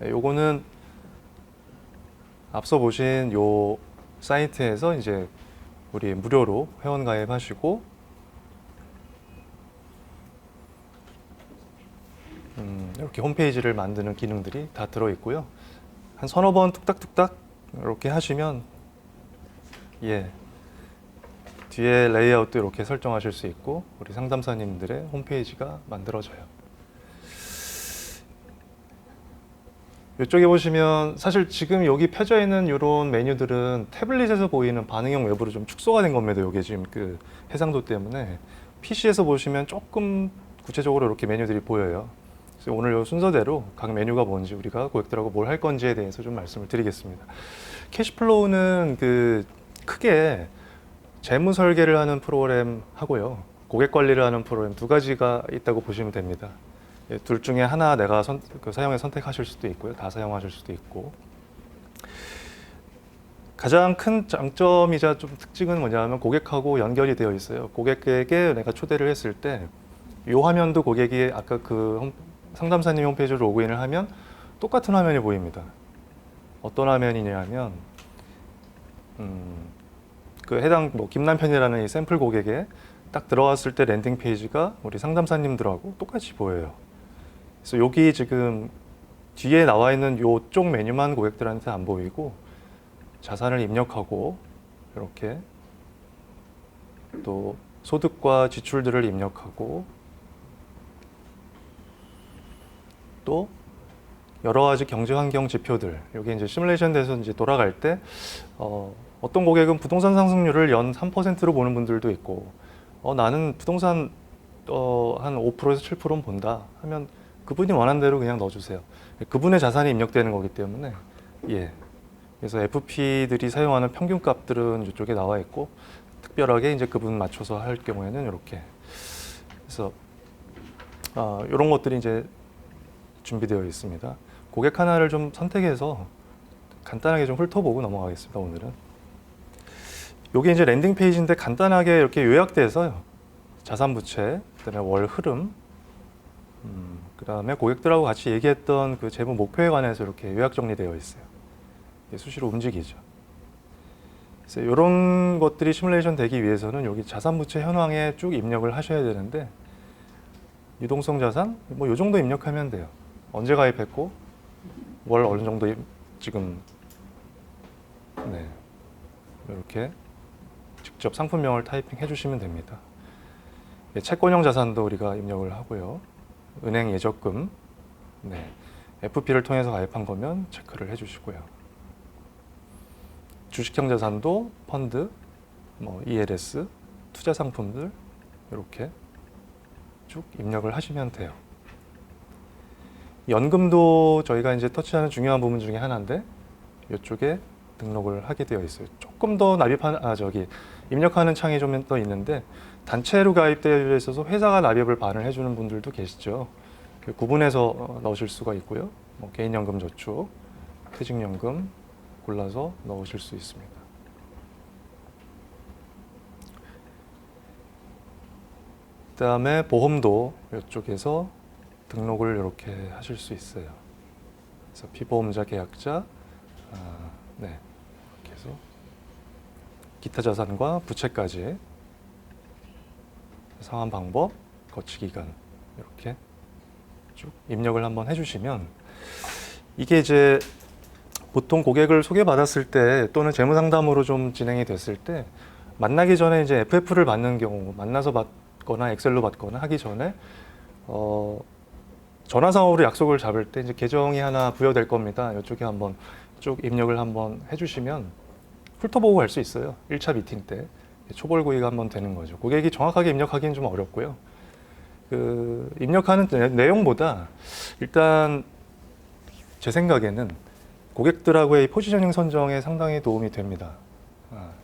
요거는 앞서 보신 요 사이트에서 이제 우리 무료로 회원 가입하시고 이렇게 홈페이지를 만드는 기능들이 다 들어있고요. 한 서너 번 뚝딱뚝딱 이렇게 하시면 뒤에 레이아웃도 이렇게 설정하실 수 있고 우리 상담사님들의 홈페이지가 만들어져요. 이쪽에 보시면 사실 지금 여기 펴져 있는 이런 메뉴들은 태블릿에서 보이는 반응형 외부로 좀 축소가 된 겁니다. 이게 지금 해상도 때문에 PC에서 보시면 조금 구체적으로 이렇게 메뉴들이 보여요. 그래서 오늘 이 순서대로 각 메뉴가 뭔지 우리가 고객들하고 뭘 할 건지에 대해서 좀 말씀을 드리겠습니다. 캐시플로우는 크게 재무 설계를 하는 프로그램 하고요. 고객 관리를 하는 프로그램 두 가지가 있다고 보시면 됩니다. 둘 중에 하나 내가 사용해 선택하실 수도 있고요. 다 사용하실 수도 있고. 가장 큰 장점이자 좀 특징은 뭐냐면 고객하고 연결이 되어 있어요. 고객에게 내가 초대를 했을 때 이 화면도 고객이 아까 상담사님 홈페이지로 로그인을 하면 똑같은 화면이 보입니다. 어떤 화면이냐면 그 해당 뭐 김남편이라는 이 샘플 고객에 딱 들어왔을 때 랜딩 페이지가 우리 상담사님들하고 똑같이 보여요. 그래서 여기 지금 뒤에 나와 있는 요쪽 메뉴만 고객들한테 안 보이고 자산을 입력하고 이렇게 또 소득과 지출들을 입력하고 또 여러 가지 경제 환경 지표들 여기 이제 시뮬레이션 돼서 이제 돌아갈 때 어떤 고객은 부동산 상승률을 연 3%로 보는 분들도 있고 나는 부동산 한 5%에서 7%는 본다 하면 그분이 원하는 대로 그냥 넣어주세요. 그분의 자산이 입력되는 거기 때문에 예. 그래서 FP들이 사용하는 평균 값들은 이쪽에 나와 있고 특별하게 이제 그분 맞춰서 할 경우에는 이렇게 그래서 이런 것들이 이제 준비되어 있습니다. 고객 하나를 좀 선택해서 간단하게 좀 훑어보고 넘어가겠습니다. 오늘은 여기 이제 랜딩 페이지인데 간단하게 이렇게 요약돼서요. 자산 부채, 그다음에 월 흐름, 그다음에 고객들하고 같이 얘기했던 그 재무 목표에 관해서 이렇게 요약 정리되어 있어요. 수시로 움직이죠. 그래서 이런 것들이 시뮬레이션 되기 위해서는 여기 자산 부채 현황에 쭉 입력을 하셔야 되는데 유동성 자산 뭐 이 정도 입력하면 돼요. 언제 가입했고 월 어느 정도 지금 네 이렇게 직접 상품명을 타이핑 해주시면 됩니다. 채권형 자산도 우리가 입력을 하고요. 은행 예적금, 네, FP를 통해서 가입한 거면 체크를 해주시고요. 주식형 자산도 펀드, 뭐 ELS, 투자 상품들 이렇게 쭉 입력을 하시면 돼요. 연금도 저희가 이제 터치하는 중요한 부분 중에 하나인데 이쪽에 등록을 하게 되어 있어요. 조금 더 입력하는 창이 좀 더 있는데 단체로 가입되어 있어서 회사가 납입을 반을 해주는 분들도 계시죠. 구분해서 넣으실 수가 있고요. 뭐 개인연금 저축, 퇴직연금 골라서 넣으실 수 있습니다. 그다음에 보험도 이쪽에서 등록을 이렇게 하실 수 있어요. 그래서 피보험자 계약자, 네, 이렇게 해서 기타 자산과 부채까지 상환 방법, 거치 기간 이렇게 쭉 입력을 한번 해주시면 이게 이제 보통 고객을 소개받았을 때 또는 재무상담으로 좀 진행이 됐을 때 만나기 전에 이제 FF를 받는 경우 만나서 받거나 엑셀로 받거나 하기 전에 전화상으로 약속을 잡을 때 이제 계정이 하나 부여될 겁니다. 이쪽에 한번 쭉 입력을 한번 해주시면 훑어보고 갈 수 있어요. 1차 미팅 때 초벌구이가 한번 되는 거죠. 고객이 정확하게 입력하기는 좀 어렵고요. 그 입력하는 내용보다 일단 제 생각에는 고객들하고의 포지셔닝 선정에 상당히 도움이 됩니다.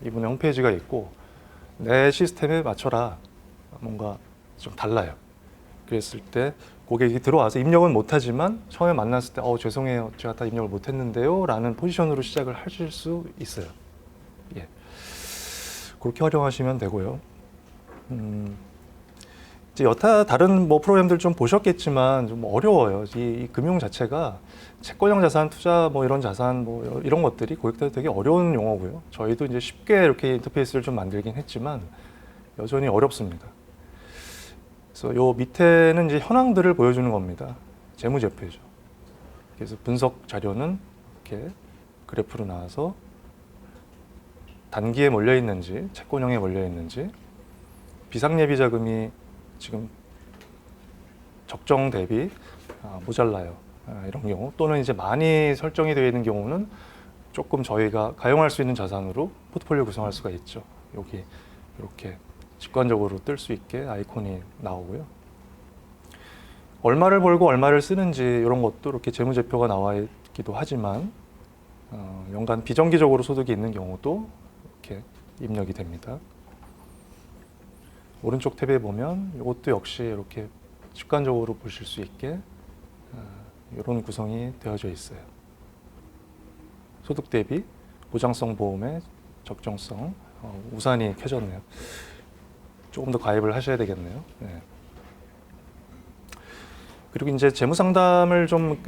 이분의 홈페이지가 있고 내 시스템에 맞춰라. 뭔가 좀 달라요. 그랬을 때 고객이 들어와서 입력은 못하지만 처음에 만났을 때 죄송해요. 제가 다 입력을 못했는데요. 라는 포지션으로 시작을 하실 수 있어요. 예. 그렇게 활용하시면 되고요. 이제 여타 다른 뭐 프로그램들 좀 보셨겠지만 좀 어려워요. 이 금융 자체가 채권형 자산, 투자 뭐 이런 자산 뭐 이런 것들이 고객들 되게 어려운 용어고요. 저희도 이제 쉽게 이렇게 인터페이스를 좀 만들긴 했지만 여전히 어렵습니다. 그래서 요 밑에는 이제 현황들을 보여주는 겁니다. 재무제표죠. 그래서 분석 자료는 이렇게 그래프로 나와서 단기에 몰려 있는지, 채권형에 몰려 있는지, 비상예비 자금이 지금 적정 대비 모자라요. 이런 경우 또는 이제 많이 설정이 되어 있는 경우는 조금 저희가 가용할 수 있는 자산으로 포트폴리오 구성할 수가 있죠. 여기 이렇게 직관적으로 뜰 수 있게 아이콘이 나오고요. 얼마를 벌고 얼마를 쓰는지 이런 것도 이렇게 재무제표가 나와 있기도 하지만 연간 비정기적으로 소득이 있는 경우도 이렇게 입력이 됩니다. 오른쪽 탭에 보면 이것도 역시 이렇게 직관적으로 보실 수 있게 이런 구성이 되어져 있어요. 소득 대비 보장성 보험의 적정성 우산이 켜졌네요. 조금 더 가입을 하셔야 되겠네요. 네. 그리고 이제 재무 상담을 좀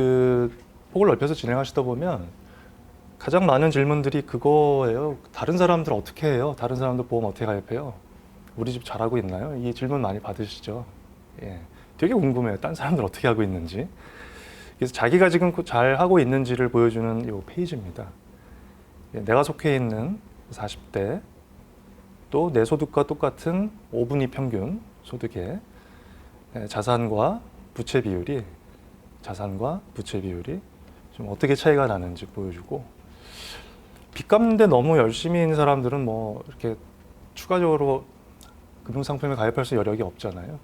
폭을 넓혀서 진행하시다 보면 가장 많은 질문들이 그거예요. 다른 사람들 어떻게 해요? 다른 사람들 보험 어떻게 가입해요? 우리 집 잘하고 있나요? 이 질문 많이 받으시죠? 예, 되게 궁금해요. 딴 사람들 어떻게 하고 있는지. 그래서 자기가 지금 잘 하고 있는지를 보여주는 이 페이지입니다. 예, 내가 속해 있는 40대 또 내 소득과 똑같은 5분위 평균 소득의 자산과 부채 비율이 좀 어떻게 차이가 나는지 보여주고, 빚 갚는데 너무 열심히 있는 사람들은 뭐 이렇게 추가적으로 금융상품에 가입할 수 여력이 없잖아요.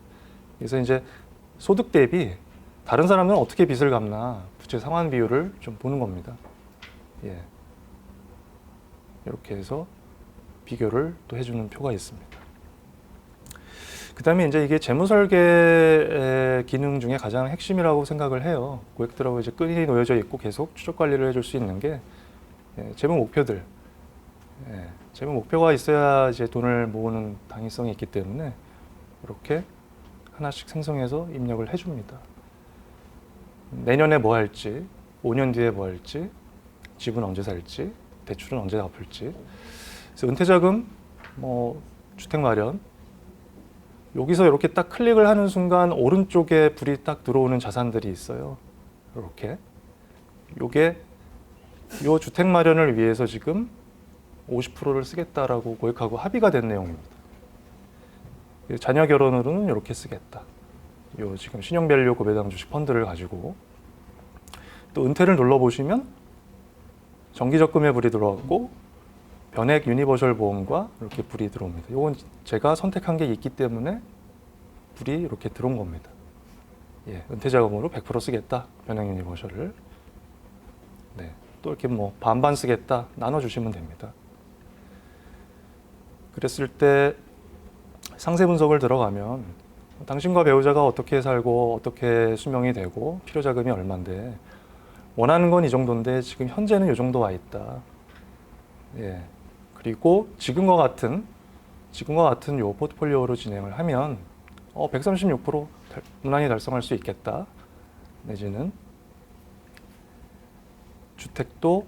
그래서 이제 소득 대비 다른 사람은 어떻게 빚을 갚나 부채 상환 비율을 좀 보는 겁니다. 예. 이렇게 해서 비교를 또 해주는 표가 있습니다. 그 다음에 이제 이게 재무설계 기능 중에 가장 핵심이라고 생각을 해요. 고객들하고 이제 끈이 놓여져 있고 계속 추적 관리를 해줄 수 있는 게 재무 목표들. 재무 목표가 있어야 이제 돈을 모으는 당위성이 있기 때문에 이렇게 하나씩 생성해서 입력을 해줍니다. 내년에 뭐 할지, 5년 뒤에 뭐 할지, 집은 언제 살지, 대출은 언제 갚을지. 그래서 은퇴자금, 뭐 주택 마련. 여기서 이렇게 딱 클릭을 하는 순간 오른쪽에 불이 딱 들어오는 자산들이 있어요. 이렇게. 요게 요 주택 마련을 위해서 지금 50%를 쓰겠다라고 고객하고 합의가 된 내용입니다. 자녀 결혼으로는 이렇게 쓰겠다. 요 지금 신용밸류 고배당 주식 펀드를 가지고 또 은퇴를 눌러보시면 정기적금에 불이 들어왔고 변액 유니버셜 보험과 이렇게 불이 들어옵니다. 이건 제가 선택한 게 있기 때문에 불이 이렇게 들어온 겁니다. 예, 은퇴자금으로 100% 쓰겠다. 변액 유니버셜을. 네, 또 이렇게 뭐 반반 쓰겠다. 나눠주시면 됩니다. 그랬을 때 상세 분석을 들어가면 당신과 배우자가 어떻게 살고 어떻게 수명이 되고 필요자금이 얼만데 원하는 건 이 정도인데 지금 현재는 이 정도 와 있다. 예. 그리고 지금과 같은 요 포트폴리오로 진행을 하면 136% 무난히 달성할 수 있겠다. 내지는 주택도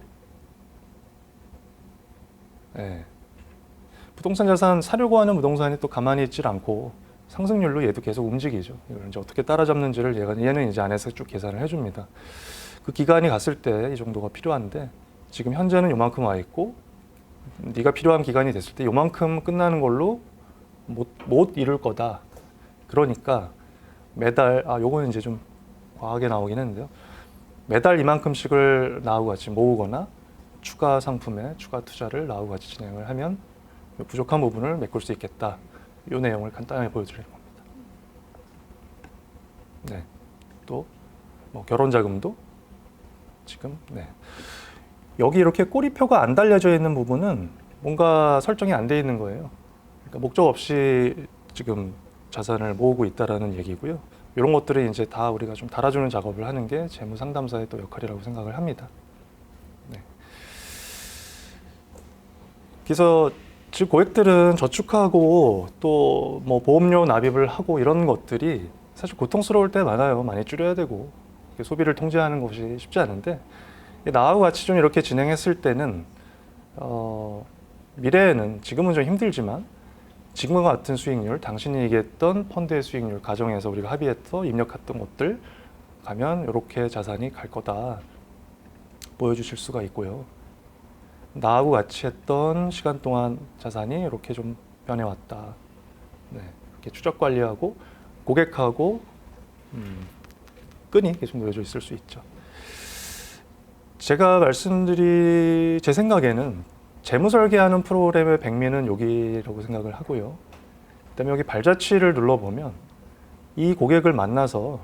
부동산 자산 사려고 하는 부동산이 또 가만히 있질 않고 상승률로 얘도 계속 움직이죠. 이걸 이제 어떻게 따라잡는지를 얘는 이제 안에서 쭉 계산을 해줍니다. 그 기간이 갔을 때 이 정도가 필요한데 지금 현재는 요만큼 와 있고 네가 필요한 기간이 됐을 때 요만큼 끝나는 걸로 못 이룰 거다. 그러니까 매달 요거는 이제 좀 과하게 나오긴 했는데요. 매달 이만큼씩을 나하고 같이 모으거나 추가 상품에 추가 투자를 나하고 같이 진행을 하면 부족한 부분을 메꿀 수 있겠다. 이 내용을 간단하게 보여드리는 겁니다. 네, 또 뭐 결혼 자금도 지금 여기 이렇게 꼬리표가 안 달려져 있는 부분은 뭔가 설정이 안 돼 있는 거예요. 그러니까 목적 없이 지금 자산을 모으고 있다라는 얘기고요. 이런 것들을 이제 다 우리가 좀 달아주는 작업을 하는 게 재무 상담사의 또 역할이라고 생각을 합니다. 네. 그래서 즉 고객들은 저축하고 또 뭐 보험료 납입을 하고 이런 것들이 사실 고통스러울 때 많아요. 많이 줄여야 되고 소비를 통제하는 것이 쉽지 않은데 나하고 같이 좀 이렇게 진행했을 때는 미래에는 지금은 좀 힘들지만 지금과 같은 수익률, 당신이 얘기했던 펀드의 수익률 가정에서 우리가 합의해서 입력했던 것들 가면 이렇게 자산이 갈 거다 보여주실 수가 있고요. 나하고 같이 했던 시간 동안 자산이 이렇게 좀 변해왔다. 이렇게 추적 관리하고 고객하고 끈이 계속 놓여져 있을 수 있죠. 제가 제 생각에는 재무 설계하는 프로그램의 백미는 여기라고 생각을 하고요. 그다음에 여기 발자취를 눌러보면 이 고객을 만나서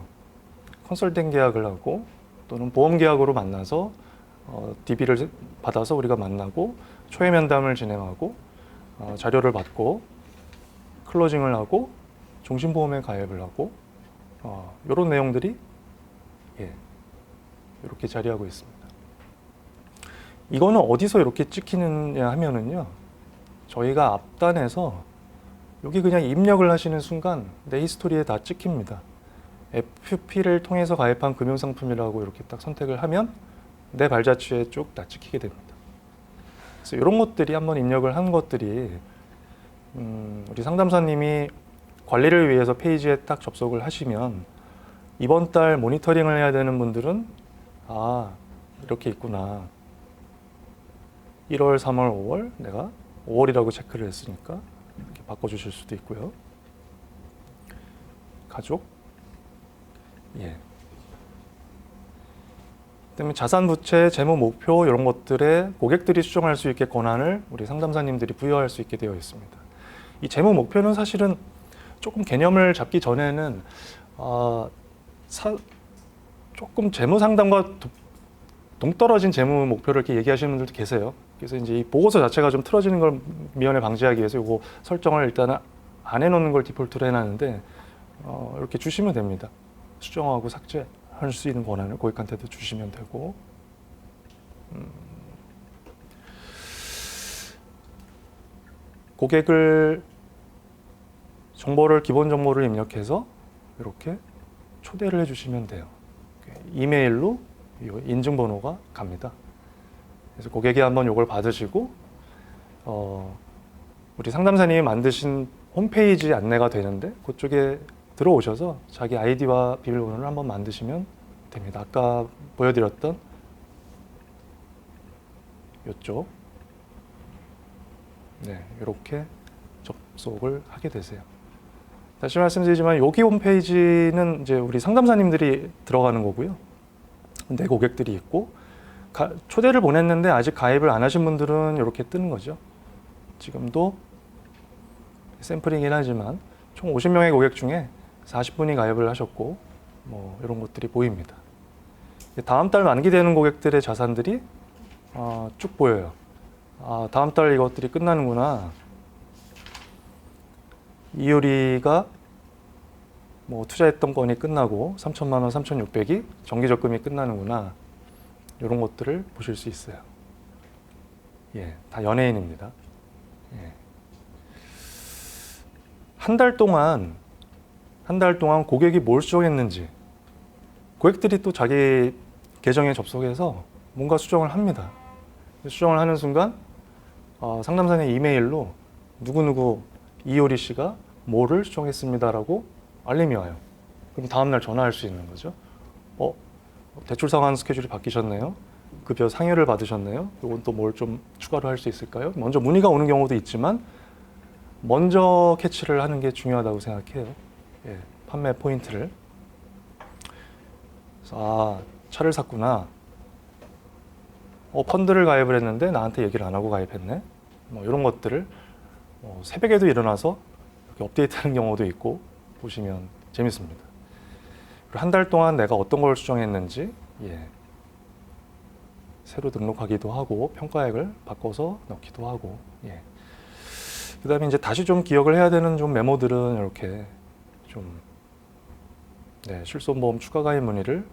컨설팅 계약을 하고 또는 보험 계약으로 만나서 DB를 받아서 우리가 만나고 초회 면담을 진행하고 자료를 받고 클로징을 하고 종신보험에 가입을 하고 이런 내용들이 이렇게 자리하고 있습니다. 이거는 어디서 이렇게 찍히느냐 하면은요, 저희가 앞단에서 여기 그냥 입력을 하시는 순간 내 히스토리에 다 찍힙니다. FP를 통해서 가입한 금융상품이라고 이렇게 딱 선택을 하면 내 발자취에 쭉 다 찍히게 됩니다. 그래서 이런 것들이 한번 입력을 한 것들이 우리 상담사님이 관리를 위해서 페이지에 딱 접속을 하시면 이번 달 모니터링을 해야 되는 분들은 아 이렇게 있구나. 1월, 3월, 5월 내가 5월이라고 체크를 했으니까 이렇게 바꿔주실 수도 있고요. 가족, 예. 그다음에 자산, 부채, 재무, 목표 이런 것들에 고객들이 수정할 수 있게 권한을 우리 상담사님들이 부여할 수 있게 되어 있습니다. 이 재무 목표는 사실은 조금 개념을 잡기 전에는 조금 재무 상담과 동떨어진 재무 목표를 이렇게 얘기하시는 분들도 계세요. 그래서 이제 이 보고서 자체가 좀 틀어지는 걸 미연에 방지하기 위해서 이거 설정을 일단 안 해놓는 걸 디폴트로 해놨는데 이렇게 주시면 됩니다. 수정하고 삭제할 수 있는 권한을 고객한테도 주시면 되고 고객을 기본 정보를 입력해서 이렇게 초대를 해주시면 돼요. 이메일로 인증번호가 갑니다. 그래서 고객이 한번 이걸 받으시고 우리 상담사님이 만드신 홈페이지 안내가 되는데 그쪽에 들어오셔서 자기 아이디와 비밀번호를 한번 만드시면 됩니다. 아까 보여드렸던 이쪽 네, 이렇게 접속을 하게 되세요. 다시 말씀드리지만 여기 홈페이지는 이제 우리 상담사님들이 들어가는 거고요. 내 고객들이 있고 초대를 보냈는데 아직 가입을 안 하신 분들은 이렇게 뜨는 거죠. 지금도 샘플이긴 하지만 총 50명의 고객 중에 40분이 가입을 하셨고 뭐 이런 것들이 보입니다. 다음 달 만기되는 고객들의 자산들이 쭉 보여요. 다음 달 이것들이 끝나는구나. 이효리가 뭐 투자했던 건이 끝나고 3천만 원, 3,600이 정기적금이 끝나는구나. 이런 것들을 보실 수 있어요. 예, 다 연예인입니다. 예. 한 달 동안 고객이 뭘 수정했는지 고객들이 또 자기 계정에 접속해서 뭔가 수정을 합니다. 수정을 하는 순간 상담사의 이메일로 누구누구 이효리 씨가 뭐를 수정했습니다라고 알림이 와요. 그럼 다음날 전화할 수 있는 거죠. 대출 상환 스케줄이 바뀌셨네요. 급여 상여를 받으셨네요. 이건 또 뭘 좀 추가로 할 수 있을까요? 먼저 문의가 오는 경우도 있지만 먼저 캐치를 하는 게 중요하다고 생각해요. 예, 판매 포인트를. 그래서 차를 샀구나. 펀드를 가입을 했는데 나한테 얘기를 안 하고 가입했네. 뭐 이런 것들을 새벽에도 일어나서 이렇게 업데이트하는 경우도 있고 보시면 재밌습니다. 한 달 동안 내가 어떤 걸 수정했는지 새로 등록하기도 하고 평가액을 바꿔서 넣기도 하고 그 다음에 이제 다시 좀 기억을 해야 되는 좀 메모들은 이렇게 좀 실손보험 추가 가입 문의를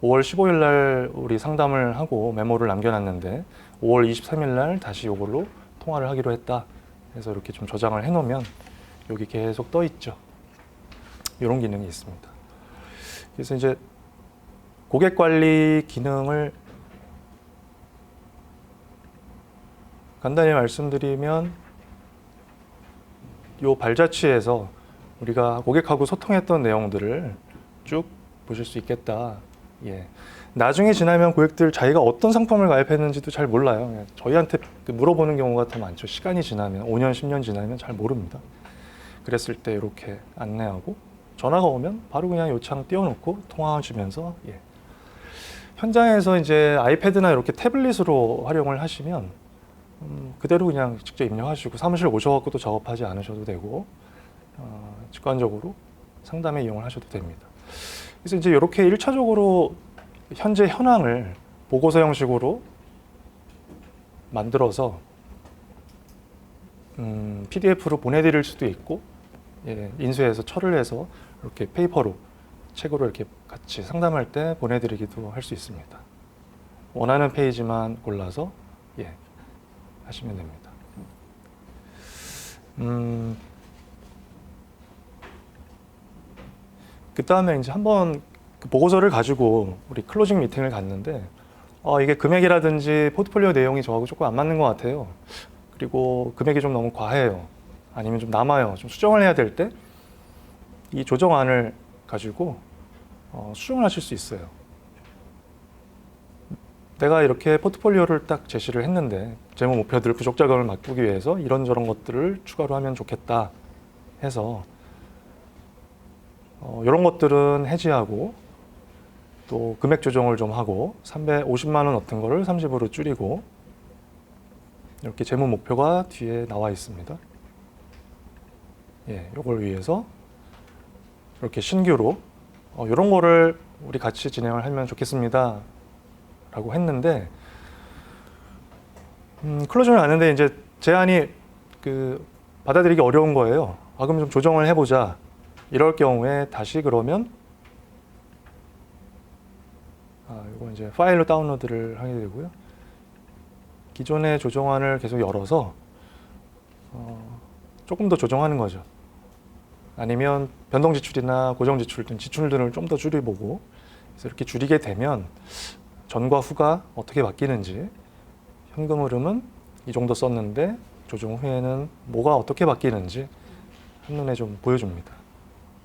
5월 15일 날 우리 상담을 하고 메모를 남겨놨는데 5월 23일 날 다시 이걸로 통화를 하기로 했다. 그래서 이렇게 좀 저장을 해놓으면 여기 계속 떠 있죠. 이런 기능이 있습니다. 그래서 이제 고객 관리 기능을 간단히 말씀드리면 이 발자취에서 우리가 고객하고 소통했던 내용들을 쭉 보실 수 있겠다. 나중에 지나면 고객들 자기가 어떤 상품을 가입했는지도 잘 몰라요. 저희한테 물어보는 경우가 더 많죠. 시간이 지나면 5년, 10년 지나면 잘 모릅니다. 그랬을 때 이렇게 안내하고 전화가 오면 바로 그냥 요창 띄워놓고 통화하시면서 현장에서 이제 아이패드나 이렇게 태블릿으로 활용을 하시면 그대로 그냥 직접 입력하시고 사무실 오셔갖고도 작업하지 않으셔도 되고 직관적으로 상담에 이용을 하셔도 됩니다. 그래서 이제 이렇게 1차적으로 현재 현황을 보고서 형식으로 만들어서 PDF로 보내드릴 수도 있고 인쇄해서 철을 해서 이렇게 페이퍼로 책으로 이렇게 같이 상담할 때 보내드리기도 할 수 있습니다. 원하는 페이지만 골라서 하시면 됩니다. 그 다음에 이제 한번 그 보고서를 가지고 우리 클로징 미팅을 갔는데 이게 금액이라든지 포트폴리오 내용이 저하고 조금 안 맞는 것 같아요. 그리고 금액이 좀 너무 과해요. 아니면 좀 남아요. 좀 수정을 해야 될 때 이 조정안을 가지고 수정을 하실 수 있어요. 내가 이렇게 포트폴리오를 딱 제시를 했는데 재무 목표들 부족 자금을 맞추기 위해서 이런저런 것들을 추가로 하면 좋겠다 해서 이런 것들은 해지하고 또 금액 조정을 좀 하고 350만 원 어떤 거를 30으로 줄이고 이렇게 재무 목표가 뒤에 나와 있습니다. 예, 이걸 위해서 이렇게 신규로 이런 거를 우리 같이 진행을 하면 좋겠습니다 라고 했는데 클로징을 하는데 이제 제안이 받아들이기 어려운 거예요. 그럼 좀 조정을 해보자. 이럴 경우에 다시 그러면 이거 이제 파일로 다운로드를 하게 되고요. 기존의 조정안을 계속 열어서 조금 더 조정하는 거죠. 아니면 변동 지출이나 고정 지출 등 지출들을 좀 더 줄여보고 그래서 이렇게 줄이게 되면 전과 후가 어떻게 바뀌는지 현금 흐름은 이 정도 썼는데 조정 후에는 뭐가 어떻게 바뀌는지 한눈에 좀 보여줍니다.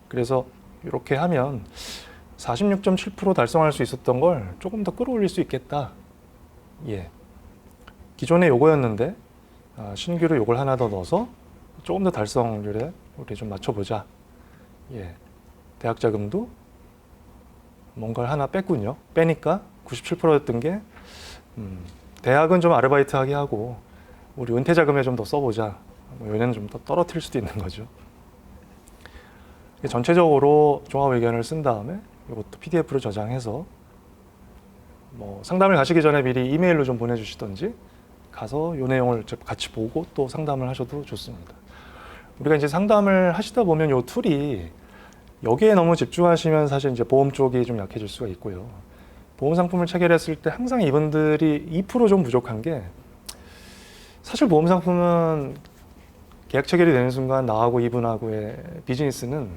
그래서 이렇게 하면 46.7% 달성할 수 있었던 걸 조금 더 끌어올릴 수 있겠다. 예. 기존에 요거였는데 신규로 요걸 하나 더 넣어서 조금 더 달성률에 우리 좀 맞춰보자. 예. 대학 자금도 뭔가를 하나 뺐군요. 빼니까 97%였던 게 대학은 좀 아르바이트하게 하고 우리 은퇴 자금에 좀 더 써보자. 얘는 좀 더 떨어뜨릴 수도 있는 거죠. 전체적으로 종합 의견을 쓴 다음에 이것도 PDF로 저장해서 상담을 가시기 전에 미리 이메일로 좀 보내주시던지 가서 이 내용을 같이 보고 또 상담을 하셔도 좋습니다. 우리가 이제 상담을 하시다 보면 이 툴이 여기에 너무 집중하시면 사실 이제 보험 쪽이 좀 약해질 수가 있고요. 보험 상품을 체결했을 때 항상 이분들이 2% 부족한 게 사실 보험 상품은 계약 체결이 되는 순간 나하고 이분하고의 비즈니스는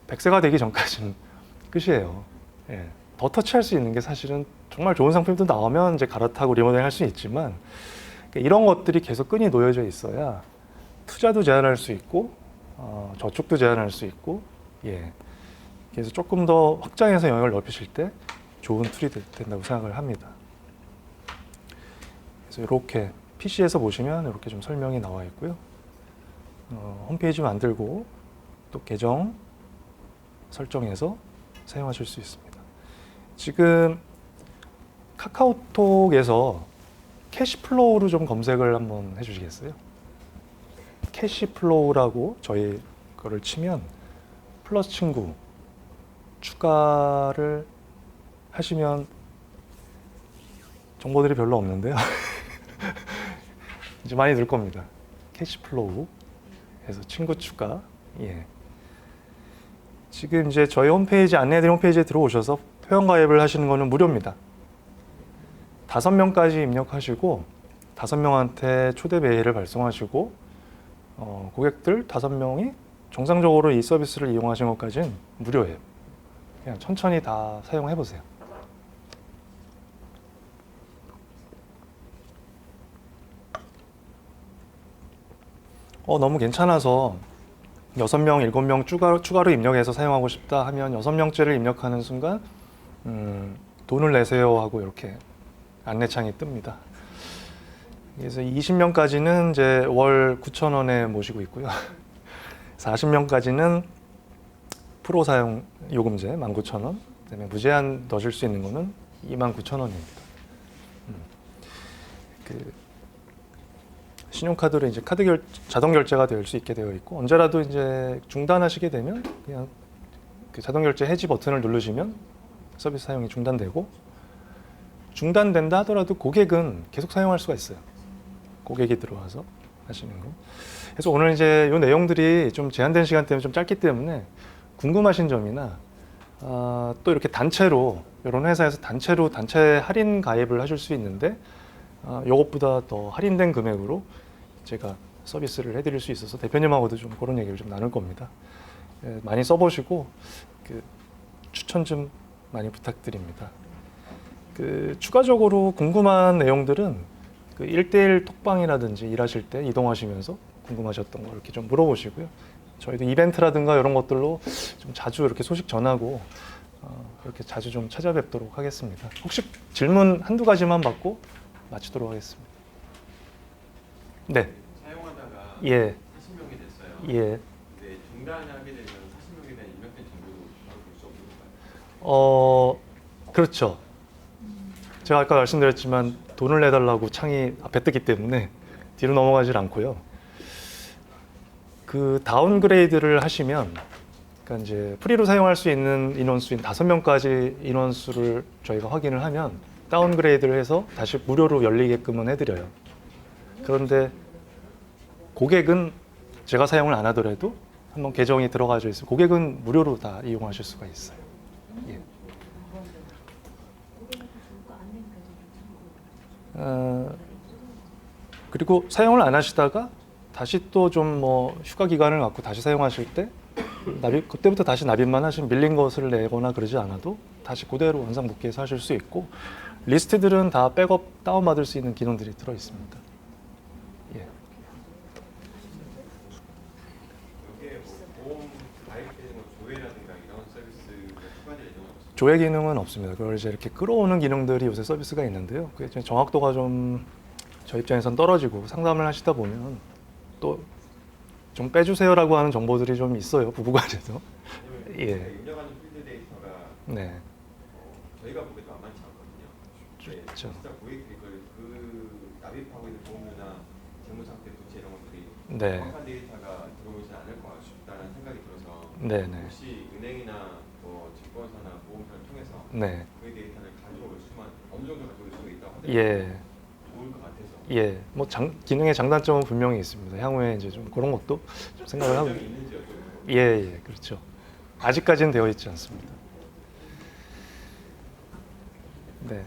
100세가 되기 전까지는 끝이에요. 예. 더 터치할 수 있는 게 사실은 정말 좋은 상품도 나오면 이제 갈아타고 리모델링 할 수 있지만 이런 것들이 계속 끈이 놓여져 있어야 투자도 제한할 수 있고 저축도 제한할 수 있고 예. 그래서 조금 더 확장해서 영역을 넓히실 때 좋은 툴이 된다고 생각을 합니다. 그래서 이렇게 PC에서 보시면 이렇게 좀 설명이 나와 있고요. 홈페이지 만들고 또 계정 설정해서 사용하실 수 있습니다. 지금 카카오톡에서 캐시플로우로 좀 검색을 한번 해주시겠어요? 캐시플로우라고 저희 거를 치면 플러스 친구 추가를 하시면 정보들이 별로 없는데요. 이제 많이 늘 겁니다. 캐시플로우 해서 친구 추가. 예. 지금 이제 저희 홈페이지 안내해드린 홈페이지에 들어오셔서 회원가입을 하시는 거는 무료입니다. 5명까지 입력하시고 5명한테 초대 메일을 발송하시고 고객들 5명이 정상적으로 이 서비스를 이용하신 것까지는 무료예요. 그냥 천천히 다 사용해 보세요. 너무 괜찮아서 6명, 7명 추가로 입력해서 사용하고 싶다 하면 6명째를 입력하는 순간 돈을 내세요 하고 이렇게 안내창이 뜹니다. 그래서 20명까지는 이제 월 9,000원에 모시고 있고요. 40명까지는 프로 사용 요금제 19,000원, 그다음에 무제한 넣으실 수 있는 거는 29,000원입니다. 신용카드로 이제 자동 결제가 될 수 있게 되어 있고 언제라도 이제 중단하시게 되면 그냥 자동 결제 해지 버튼을 누르시면 서비스 사용이 중단되고 중단된다 하더라도 고객은 계속 사용할 수가 있어요. 고객이 들어와서 하시는 거. 그래서 오늘 이제 이 내용들이 좀 제한된 시간 때문에 좀 짧기 때문에 궁금하신 점이나 또 이렇게 단체로 이런 회사에서 단체 할인 가입을 하실 수 있는데 이것보다 더 할인된 금액으로 제가 서비스를 해드릴 수 있어서 대표님하고도 좀 그런 얘기를 좀 나눌 겁니다. 많이 써보시고 추천 좀 많이 부탁드립니다. 그 추가적으로 궁금한 내용들은 그 1대1 톡방이라든지 일하실 때 이동하시면서 궁금하셨던 거 이렇게 좀 물어보시고요. 저희도 이벤트라든가 이런 것들로 좀 자주 이렇게 소식 전하고 그렇게 자주 좀 찾아뵙도록 하겠습니다. 혹시 질문 한두 가지만 받고 마치도록 하겠습니다. 네. 사용하다가 예. 40명이 됐어요. 예. 근데 중단하게 되면 40명에 대한 입력된 정보도 바로 볼 수 없는 건가요? 그렇죠. 제가 아까 말씀드렸지만 돈을 내달라고 창이 앞에 뜨기 때문에 뒤로 넘어가질 않고요. 그 다운그레이드를 하시면, 그러니까 이제 프리로 사용할 수 있는 인원수인 5명까지 인원수를 저희가 확인을 하면 다운그레이드를 해서 다시 무료로 열리게끔은 해드려요. 그런데 고객은 제가 사용을 안 하더라도 한번 계정이 들어가져 있어요. 고객은 무료로 다 이용하실 수가 있어요. 예. 그리고 사용을 안 하시다가 다시 또 좀 뭐 휴가 기간을 갖고 다시 사용하실 때 그때부터 다시 납입만 하시면 밀린 것을 내거나 그러지 않아도 다시 그대로 원상복귀해서 하실 수 있고, 리스트들은 다 백업 다운받을 수 있는 기능들이 들어 있습니다. 예. 여기에 뭐 보험 가입되는 뭐 조회라든가 이런 서비스가 추가될 예정은 없어요? 조회 기능은 없습니다. 그걸 이제 이렇게 끌어오는 기능들이 요새 서비스가 있는데요. 그게 좀 정확도가 좀 저희 입장에선 떨어지고, 상담을 하시다 보면 또 좀 빼주세요라고 하는 정보들이 좀 있어요, 부부간에서. 왜냐면 예. 입력하는 필드 데이터가 네. 저희가 보기에도 만만치 않거든요. 네, 그렇죠. 진짜 고객들이 그 납입하고 있는 보험료나 재무상태 부채 이런 것들이 네. 정확한 데이터가 들어오지 않을 것 같다는 생각이 들어서 네네. 혹시 은행이나 뭐 증권사나 보험사를 통해서 네. 그 데이터를 가져올 수만 어느 정도 가져올 수가 있다고 하더라고요. 예. 좋을 것 같아서. 예. 뭐 기능의 장단점은 분명히 있습니다. 향후에 이제 좀 그런 것도 좀 생각을 하고. 결정이 있는지 여쭤보고. 예, 예. 그렇죠. 아직까지는 되어 있지 않습니다. 네.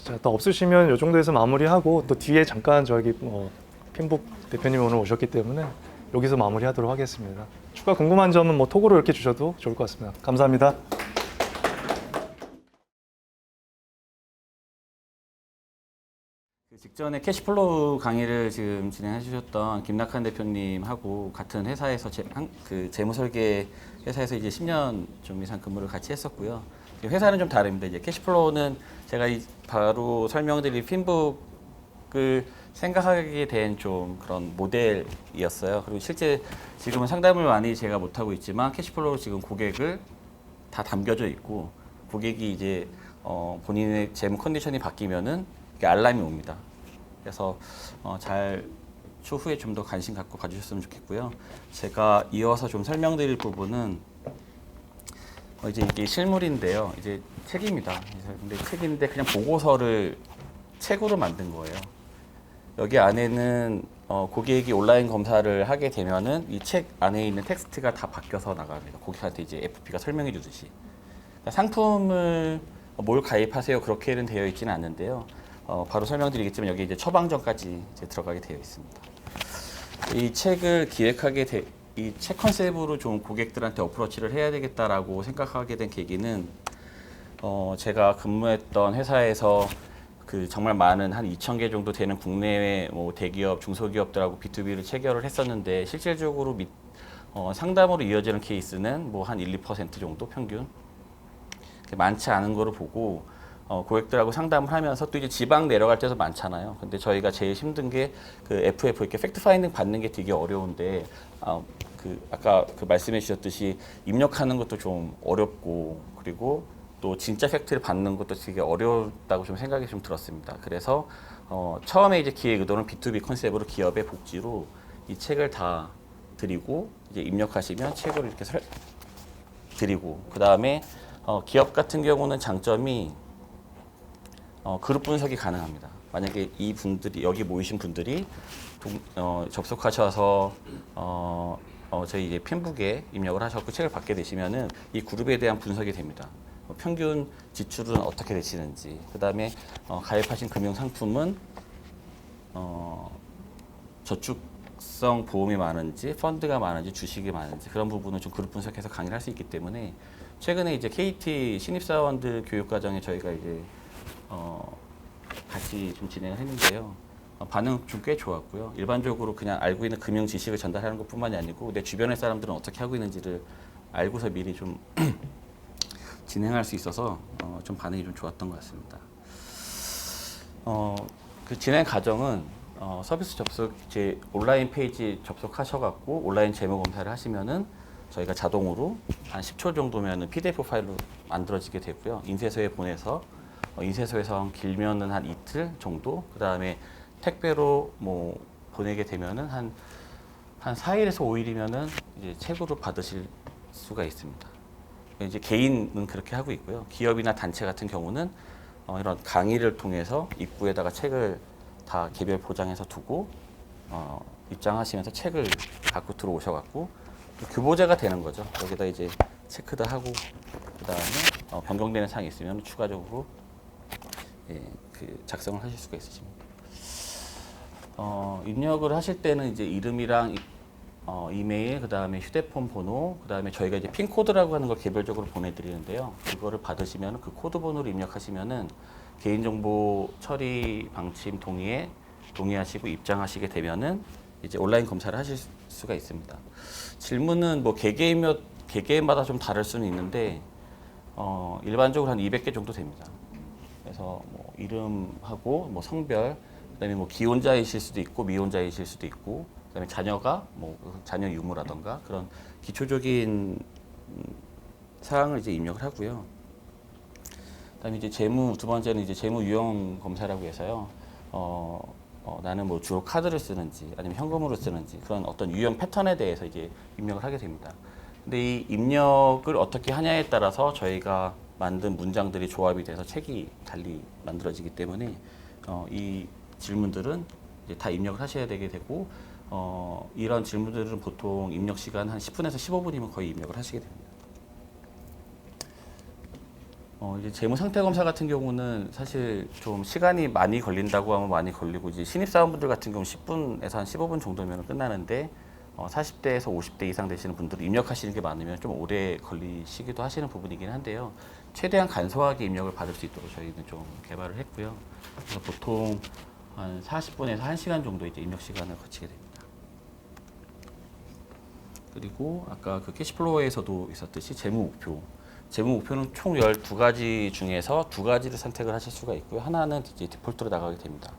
자, 더 없으시면 이 정도에서 마무리하고, 또 뒤에 잠깐 저기 핀북 대표님 오늘 오셨기 때문에 여기서 마무리하도록 하겠습니다. 추가 궁금한 점은 뭐 톡으로 이렇게 주셔도 좋을 것 같습니다. 감사합니다. 그 직전에 캐시플로우 강의를 지금 진행해 주셨던 김낙한 대표님하고 같은 회사에서 재무 설계 회사에서 이제 10년 좀 이상 근무를 같이 했었고요. 회사는 좀 다릅니다. 이제 캐시플로우는 제가 바로 설명드릴 핀북을 생각하게 된 좀 그런 모델이었어요. 그리고 실제 지금은 상담을 많이 제가 못하고 있지만 캐시플로우 지금 고객을 다 담겨져 있고, 고객이 이제 본인의 재무 컨디션이 바뀌면은 이게 알람이 옵니다. 그래서 추후에 좀 더 관심 갖고 봐주셨으면 좋겠고요. 제가 이어서 좀 설명드릴 부분은 이제 이게 실물인데요. 이제 책입니다. 근데 책인데 그냥 보고서를 책으로 만든 거예요. 여기 안에는 고객이 온라인 검사를 하게 되면은 이 책 안에 있는 텍스트가 다 바뀌어서 나갑니다. 고객한테 이제 FP가 설명해 주듯이. 그러니까 상품을 뭘 가입하세요 그렇게는 되어 있지는 않는데요. 바로 설명드리겠지만 여기 이제 처방전까지 이제 들어가게 되어 있습니다. 이 책을 기획하게 이 책 컨셉으로 좀 고객들한테 어프로치를 해야 되겠다라고 생각하게 된 계기는 제가 근무했던 회사에서 그 정말 많은 한 2,000개 정도 되는 국내외 뭐 대기업, 중소기업들하고 B2B를 체결을 했었는데 실질적으로 상담으로 이어지는 케이스는 뭐 한 1, 2% 정도 평균 많지 않은 거를 보고 고객들하고 상담을 하면서 또 이제 지방 내려갈 때도 많잖아요. 근데 저희가 제일 힘든 게 그 FF 이렇게 팩트 파인딩 받는 게 되게 어려운데 아까 말씀해 주셨듯이 입력하는 것도 좀 어렵고, 그리고 또 진짜 팩트를 받는 것도 되게 어렵다고 좀 생각이 좀 들었습니다. 그래서 처음에 이제 기획 의도는 B2B 컨셉으로 기업의 복지로 이 책을 다 드리고 이제 입력하시면 책을 이렇게 드리고, 그 다음에 기업 같은 경우는 장점이 그룹 분석이 가능합니다. 만약에 이 분들이 여기 모이신 분들이 접속하셔서 저희 이제 핀북에 입력을 하셨고 책을 받게 되시면은 이 그룹에 대한 분석이 됩니다. 평균 지출은 어떻게 되시는지, 그 다음에 가입하신 금융 상품은 저축 적성 보험이 많은지 펀드가 많은지 주식이 많은지 그런 부분을 좀 그룹 분석해서 강의를 할 수 있기 때문에 최근에 이제 KT 신입사원들 교육 과정에 저희가 이제 같이 좀 진행을 했는데요. 반응 좀 꽤 좋았고요. 일반적으로 그냥 알고 있는 금융 지식을 전달하는 것뿐만이 아니고 내 주변의 사람들은 어떻게 하고 있는지를 알고서 미리 좀 진행할 수 있어서 좀 반응이 좀 좋았던 것 같습니다. 그 진행 과정은 서비스 접속 제 온라인 페이지 접속하셔갖고 온라인 재무 검사를 하시면은 저희가 자동으로 한 10초 정도면은 PDF 파일로 만들어지게 되고요. 인쇄소에 보내서 인쇄소에서 길면은 한 이틀 정도, 그 다음에 택배로 뭐 보내게 되면은 한 4일에서 5일이면은 이제 책으로 받으실 수가 있습니다. 이제 개인은 그렇게 하고 있고요. 기업이나 단체 같은 경우는 이런 강의를 통해서 입구에다가 책을 다 개별 포장해서 두고 입장하시면서 책을 갖고 들어오셔갖고 교보제가 되는 거죠. 여기다 이제 체크도 하고 그 다음에 변경되는 사항이 있으면 추가적으로 그 작성을 하실 수가 있으십니다. 입력을 하실 때는 이제 이름이랑 이메일, 그 다음에 휴대폰 번호, 그 다음에 저희가 이제 핀 코드라고 하는 걸 개별적으로 보내드리는데요. 그거를 받으시면 그 코드 번호를 입력하시면은 개인정보 처리 방침 동의하시고 입장하시게 되면은 이제 온라인 검사를 하실 수가 있습니다. 질문은 뭐 개개인마다 좀 다를 수는 있는데 일반적으로 한 200개 정도 됩니다. 그래서 뭐 이름하고 뭐 성별, 그다음에 뭐 기혼자이실 수도 있고 미혼자이실 수도 있고, 그다음에 자녀가 뭐 자녀 유무라던가 그런 기초적인 사항을 이제 입력을 하고요. 그다음에 이제 두 번째는 이제 재무 유형 검사라고 해서요. 나는 뭐 주로 카드를 쓰는지 아니면 현금으로 쓰는지 그런 어떤 유형 패턴에 대해서 이제 입력을 하게 됩니다. 근데 이 입력을 어떻게 하냐에 따라서 저희가 만든 문장들이 조합이 돼서 책이 달리 만들어지기 때문에 이 질문들은 이제 다 입력을 하셔야 되게 되고 이런 질문들은 보통 입력 시간 한 10분에서 15분이면 거의 입력을 하시게 됩니다. 이제 재무 상태 검사 같은 경우는 사실 좀 시간이 많이 걸린다고 하면 많이 걸리고, 이제 신입사원분들 같은 경우 10분에서 한 15분 정도면 끝나는데 40대에서 50대 이상 되시는 분들은 입력하시는 게 많으면 좀 오래 걸리시기도 하시는 부분이긴 한데요. 최대한 간소하게 입력을 받을 수 있도록 저희는 좀 개발을 했고요. 그래서 보통 한 40분에서 1시간 정도 이제 입력 시간을 거치게 됩니다. 그리고 아까 그 캐시플로우에서도 있었듯이 재무 목표. 재무 목표는 총 12가지 중에서 2가지를 선택을 하실 수가 있고요. 하나는 이제 디폴트로 나가게 됩니다.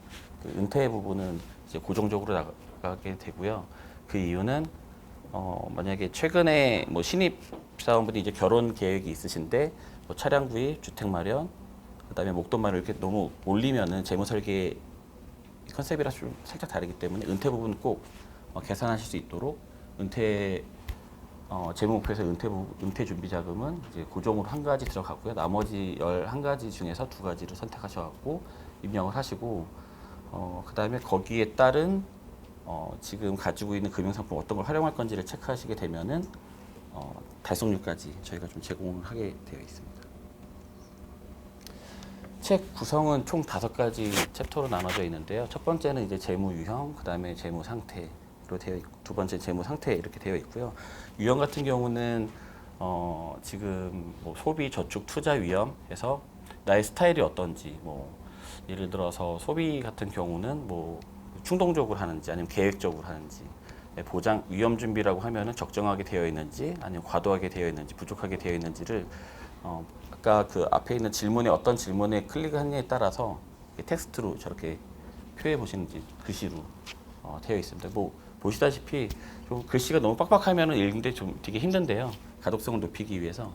그 은퇴 부분은 이제 고정적으로 나가게 되고요. 그 이유는 만약에 최근에 뭐 신입 사원분이 이제 결혼 계획이 있으신데 뭐 차량 구입, 주택 마련, 그다음에 목돈 마련 이렇게 너무 올리면은 재무 설계 컨셉이라 좀 살짝 다르기 때문에 은퇴 부분 꼭 계산하실 수 있도록 재무 목표에서 은퇴 준비 자금은 이제 고정으로 1가지 들어가고요. 나머지 11가지 중에서 2가지를 선택하셔갖고 입력을 하시고, 그 다음에 거기에 따른 지금 가지고 있는 금융상품 어떤 걸 활용할 건지를 체크하시게 되면은 달성률까지 저희가 좀 제공을 하게 되어 있습니다. 책 구성은 총 5가지 챕터로 나눠져 있는데요. 첫 번째는 이제 재무 유형, 그 다음에 재무 상태로 되어 있고, 두 번째 재무 상태 이렇게 되어 있고요. 유형 같은 경우는 지금 뭐 소비, 저축, 투자 위험에서 나의 스타일이 어떤지, 뭐 예를 들어서 소비 같은 경우는 뭐 충동적으로 하는지 아니면 계획적으로 하는지, 보장 위험 준비라고 하면은 적정하게 되어 있는지 아니면 과도하게 되어 있는지 부족하게 되어 있는지를 아까 그 앞에 있는 질문에 어떤 질문에 클릭하느냐에 따라서 텍스트로 저렇게 표해 보시는지 글씨로 되어 있습니다. 뭐 보시다시피 좀 글씨가 너무 빡빡하면은 읽는데 좀 되게 힘든데요. 가독성을 높이기 위해서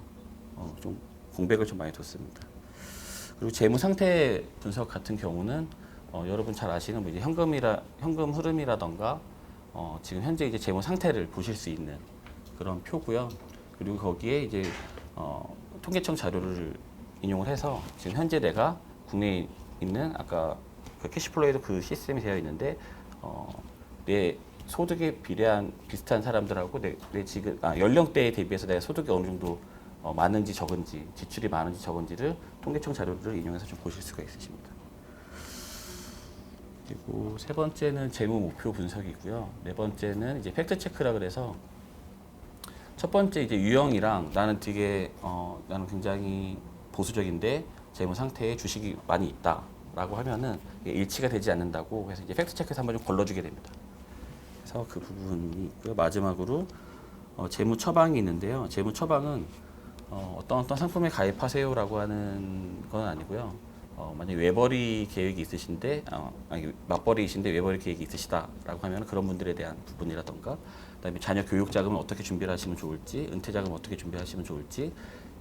좀 공백을 좀 많이 뒀습니다. 그리고 재무 상태 분석 같은 경우는 여러분 잘 아시는 뭐 이제 현금 흐름이라던가 지금 현재 이제 재무 상태를 보실 수 있는 그런 표고요. 그리고 거기에 이제 통계청 자료를 인용을 해서 지금 현재 내가 국내에 있는 아까 그 캐시플로우에도 그 시스템이 되어 있는데 내 소득에 비슷한 사람들하고 내 지금 연령대에 대비해서 내가 소득이 어느 정도 많은지 적은지, 지출이 많은지 적은지를 통계청 자료를 인용해서 좀 보실 수가 있으십니다. 그리고 세 번째는 재무 목표 분석이고요. 네 번째는 이제 팩트 체크라 그래서 첫 번째 이제 유형이랑 나는 되게 나는 굉장히 보수적인데 재무 상태에 주식이 많이 있다라고 하면은 이게 일치가 되지 않는다고 해서 이제 팩트 체크에서 한번 좀 걸러주게 됩니다. 그래서 그 부분이 있고요. 마지막으로 재무 처방이 있는데요. 재무 처방은 어떤 상품에 가입하세요라고 하는 건 아니고요. 만약에 외벌이 계획이 있으신데, 아니 맞벌이이신데 외벌이 계획이 있으시다라고 하면 그런 분들에 대한 부분이라던가, 그다음에 자녀 교육 자금을 어떻게 준비를 하시면 좋을지, 은퇴 자금을 어떻게 준비하시면 좋을지,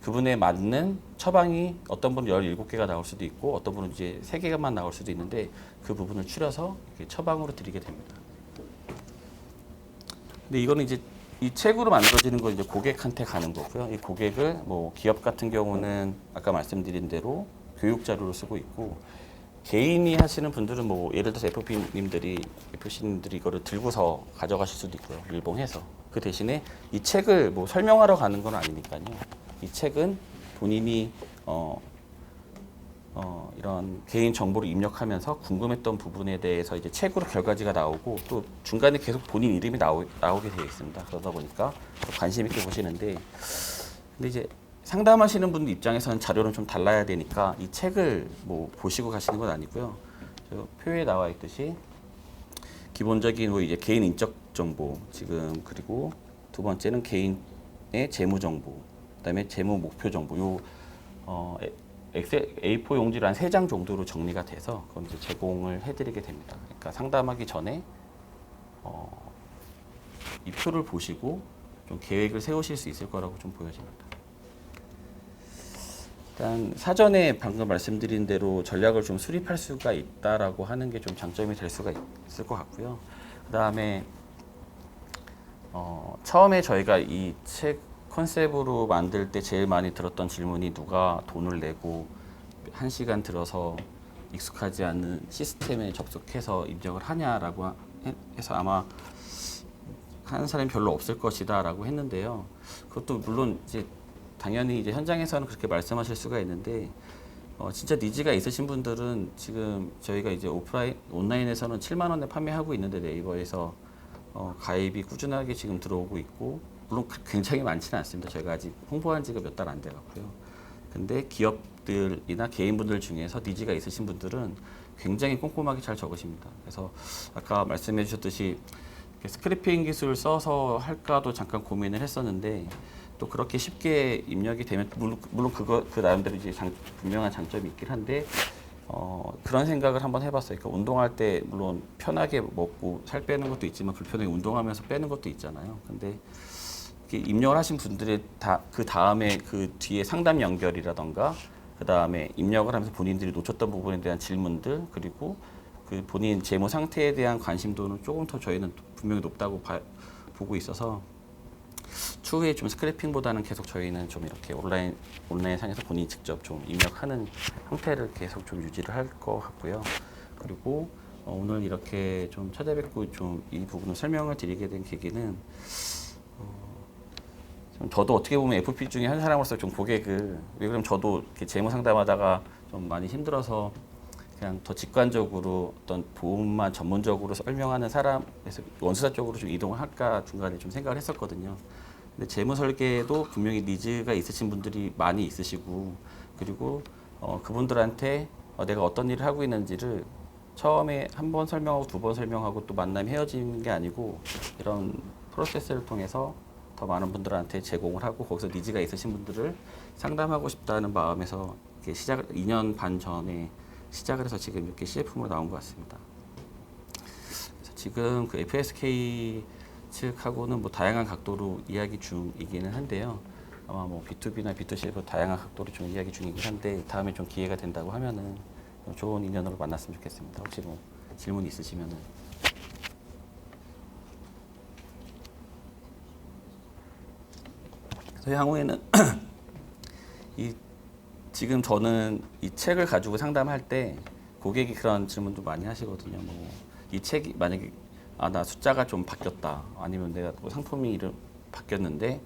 그분에 맞는 처방이 어떤 분은 17개가 나올 수도 있고, 어떤 분은 이제 3개만 나올 수도 있는데 그 부분을 추려서 이렇게 처방으로 드리게 됩니다. 근데 이거는 이제 이 책으로 만들어지는 건 이제 고객한테 가는 거고요. 이 고객을 뭐 기업 같은 경우는 아까 말씀드린 대로 교육 자료로 쓰고 있고, 개인이 하시는 분들은 뭐 예를 들어서 FP님들이 이거를 들고서 가져가실 수도 있고요. 밀봉해서. 그 대신에 이 책을 뭐 설명하러 가는 건 아니니까요. 이 책은 본인이 이런 개인 정보를 입력하면서 궁금했던 부분에 대해서 이제 책으로 결과지가 나오고, 또 중간에 계속 본인 이름이 나오게 되어 있습니다. 그러다 보니까 관심 있게 보시는데, 근데 이제 상담하시는 분들 입장에서는 자료는 좀 달라야 되니까 이 책을 뭐 보시고 가시는 건 아니고요. 저 표에 나와 있듯이 기본적인 뭐 이제 개인 인적 정보 지금, 그리고 두 번째는 개인의 재무 정보, 그다음에 재무 목표 정보, 요 엑셀 A4 용지를 한 3장 정도로 정리가 돼서 그건 이제 제공을 해드리게 됩니다. 그러니까 상담하기 전에 이 표를 보시고 좀 계획을 세우실 수 있을 거라고 좀 보여집니다. 일단 사전에 방금 말씀드린 대로 전략을 좀 수립할 수가 있다라고 하는 게 좀 장점이 될 수가 있을 것 같고요. 그다음에 처음에 저희가 이 책 컨셉으로 만들 때 제일 많이 들었던 질문이 누가 돈을 내고 1시간 들어서 익숙하지 않은 시스템에 접속해서 입력을 하냐라고 해서 아마 하는 사람이 별로 없을 것이다라고 했는데요. 그것도 물론 이제 당연히 이제 현장에서는 그렇게 말씀하실 수가 있는데, 진짜 니즈가 있으신 분들은 지금 저희가 이제 온라인에서는 7만 원에 판매하고 있는데 네이버에서 가입이 꾸준하게 지금 들어오고 있고, 물론 굉장히 많지는 않습니다. 저희가 아직 홍보한 지가 몇 달 안 돼갖고요. 근데 기업들이나 개인분들 중에서 니즈가 있으신 분들은 굉장히 꼼꼼하게 잘 적으십니다. 그래서 아까 말씀해 주셨듯이 스크래핑 기술을 써서 할까도 잠깐 고민을 했었는데, 또 그렇게 쉽게 입력이 되면 물론 그 나름대로 이제 분명한 장점이 있긴 한데, 그런 생각을 한번 해봤어요. 그러니까 운동할 때 물론 편하게 먹고 살 빼는 것도 있지만 불편하게 운동하면서 빼는 것도 있잖아요. 근데 입력을 하신 분들의 그 다음에 그 뒤에 상담 연결이라던가, 그 다음에 입력을 하면서 본인들이 놓쳤던 부분에 대한 질문들, 그리고 그 본인 재무 상태에 대한 관심도는 조금 더 저희는 분명히 높다고 보고 있어서, 추후에 좀 스크래핑보다는 계속 저희는 좀 이렇게 온라인 상에서 본인이 직접 좀 입력하는 형태를 계속 좀 유지를 할 것 같고요. 그리고 오늘 이렇게 좀 찾아뵙고 좀 이 부분을 설명을 드리게 된 계기는, 저도 어떻게 보면 FP 중에 한 사람으로서 좀 고객을, 왜 그러면 저도 이렇게 재무 상담하다가 좀 많이 힘들어서 그냥 더 직관적으로 어떤 보험만 전문적으로 설명하는 사람에서 원수사 쪽으로 좀 이동을 할까 중간에 좀 생각을 했었거든요. 근데 재무 설계도 분명히 니즈가 있으신 분들이 많이 있으시고, 그리고 그분들한테 내가 어떤 일을 하고 있는지를 처음에 한 번 설명하고 2번 설명하고 또 만남이 헤어지는 게 아니고, 이런 프로세스를 통해서 더 많은 분들한테 제공을 하고, 거기서 니즈가 있으신 분들을 상담하고 싶다는 마음에서 이렇게 2년 반 전에 시작을 해서 지금 이렇게 CFM으로 나온 것 같습니다. 그래서 지금 그 FSK 측하고는 뭐 다양한 각도로 이야기 중이기는 한데요. 아마 뭐 B2B나 B2C로 다양한 각도로 좀 이야기 중이긴 한데, 다음에 좀 기회가 된다고 하면은 좋은 인연으로 만났으면 좋겠습니다. 혹시 뭐 질문 있으시면은. 그래서 향후에는 지금 저는 이 책을 가지고 상담할 때 고객이 그런 질문도 많이 하시거든요. 뭐 이 책이 만약에 나 숫자가 좀 바뀌었다, 아니면 내가 뭐 상품이 바뀌었는데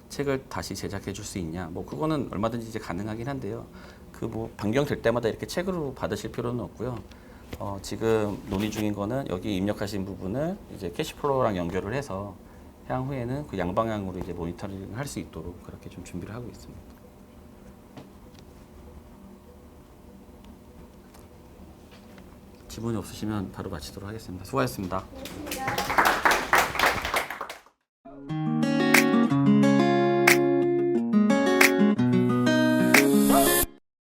책을 다시 제작해 줄 수 있냐, 뭐 그거는 얼마든지 이제 가능하긴 한데요. 그 뭐 변경될 때마다 이렇게 책으로 받으실 필요는 없고요. 지금 논의 중인 거는 여기 입력하신 부분을 이제 캐시플로우랑 연결을 해서 향후에는 그 양방향으로 이제 모니터링을 할 수 있도록 그렇게 좀 준비를 하고 있습니다. 질문이 없으시면 바로 마치도록 하겠습니다. 수고하셨습니다. 고맙습니다.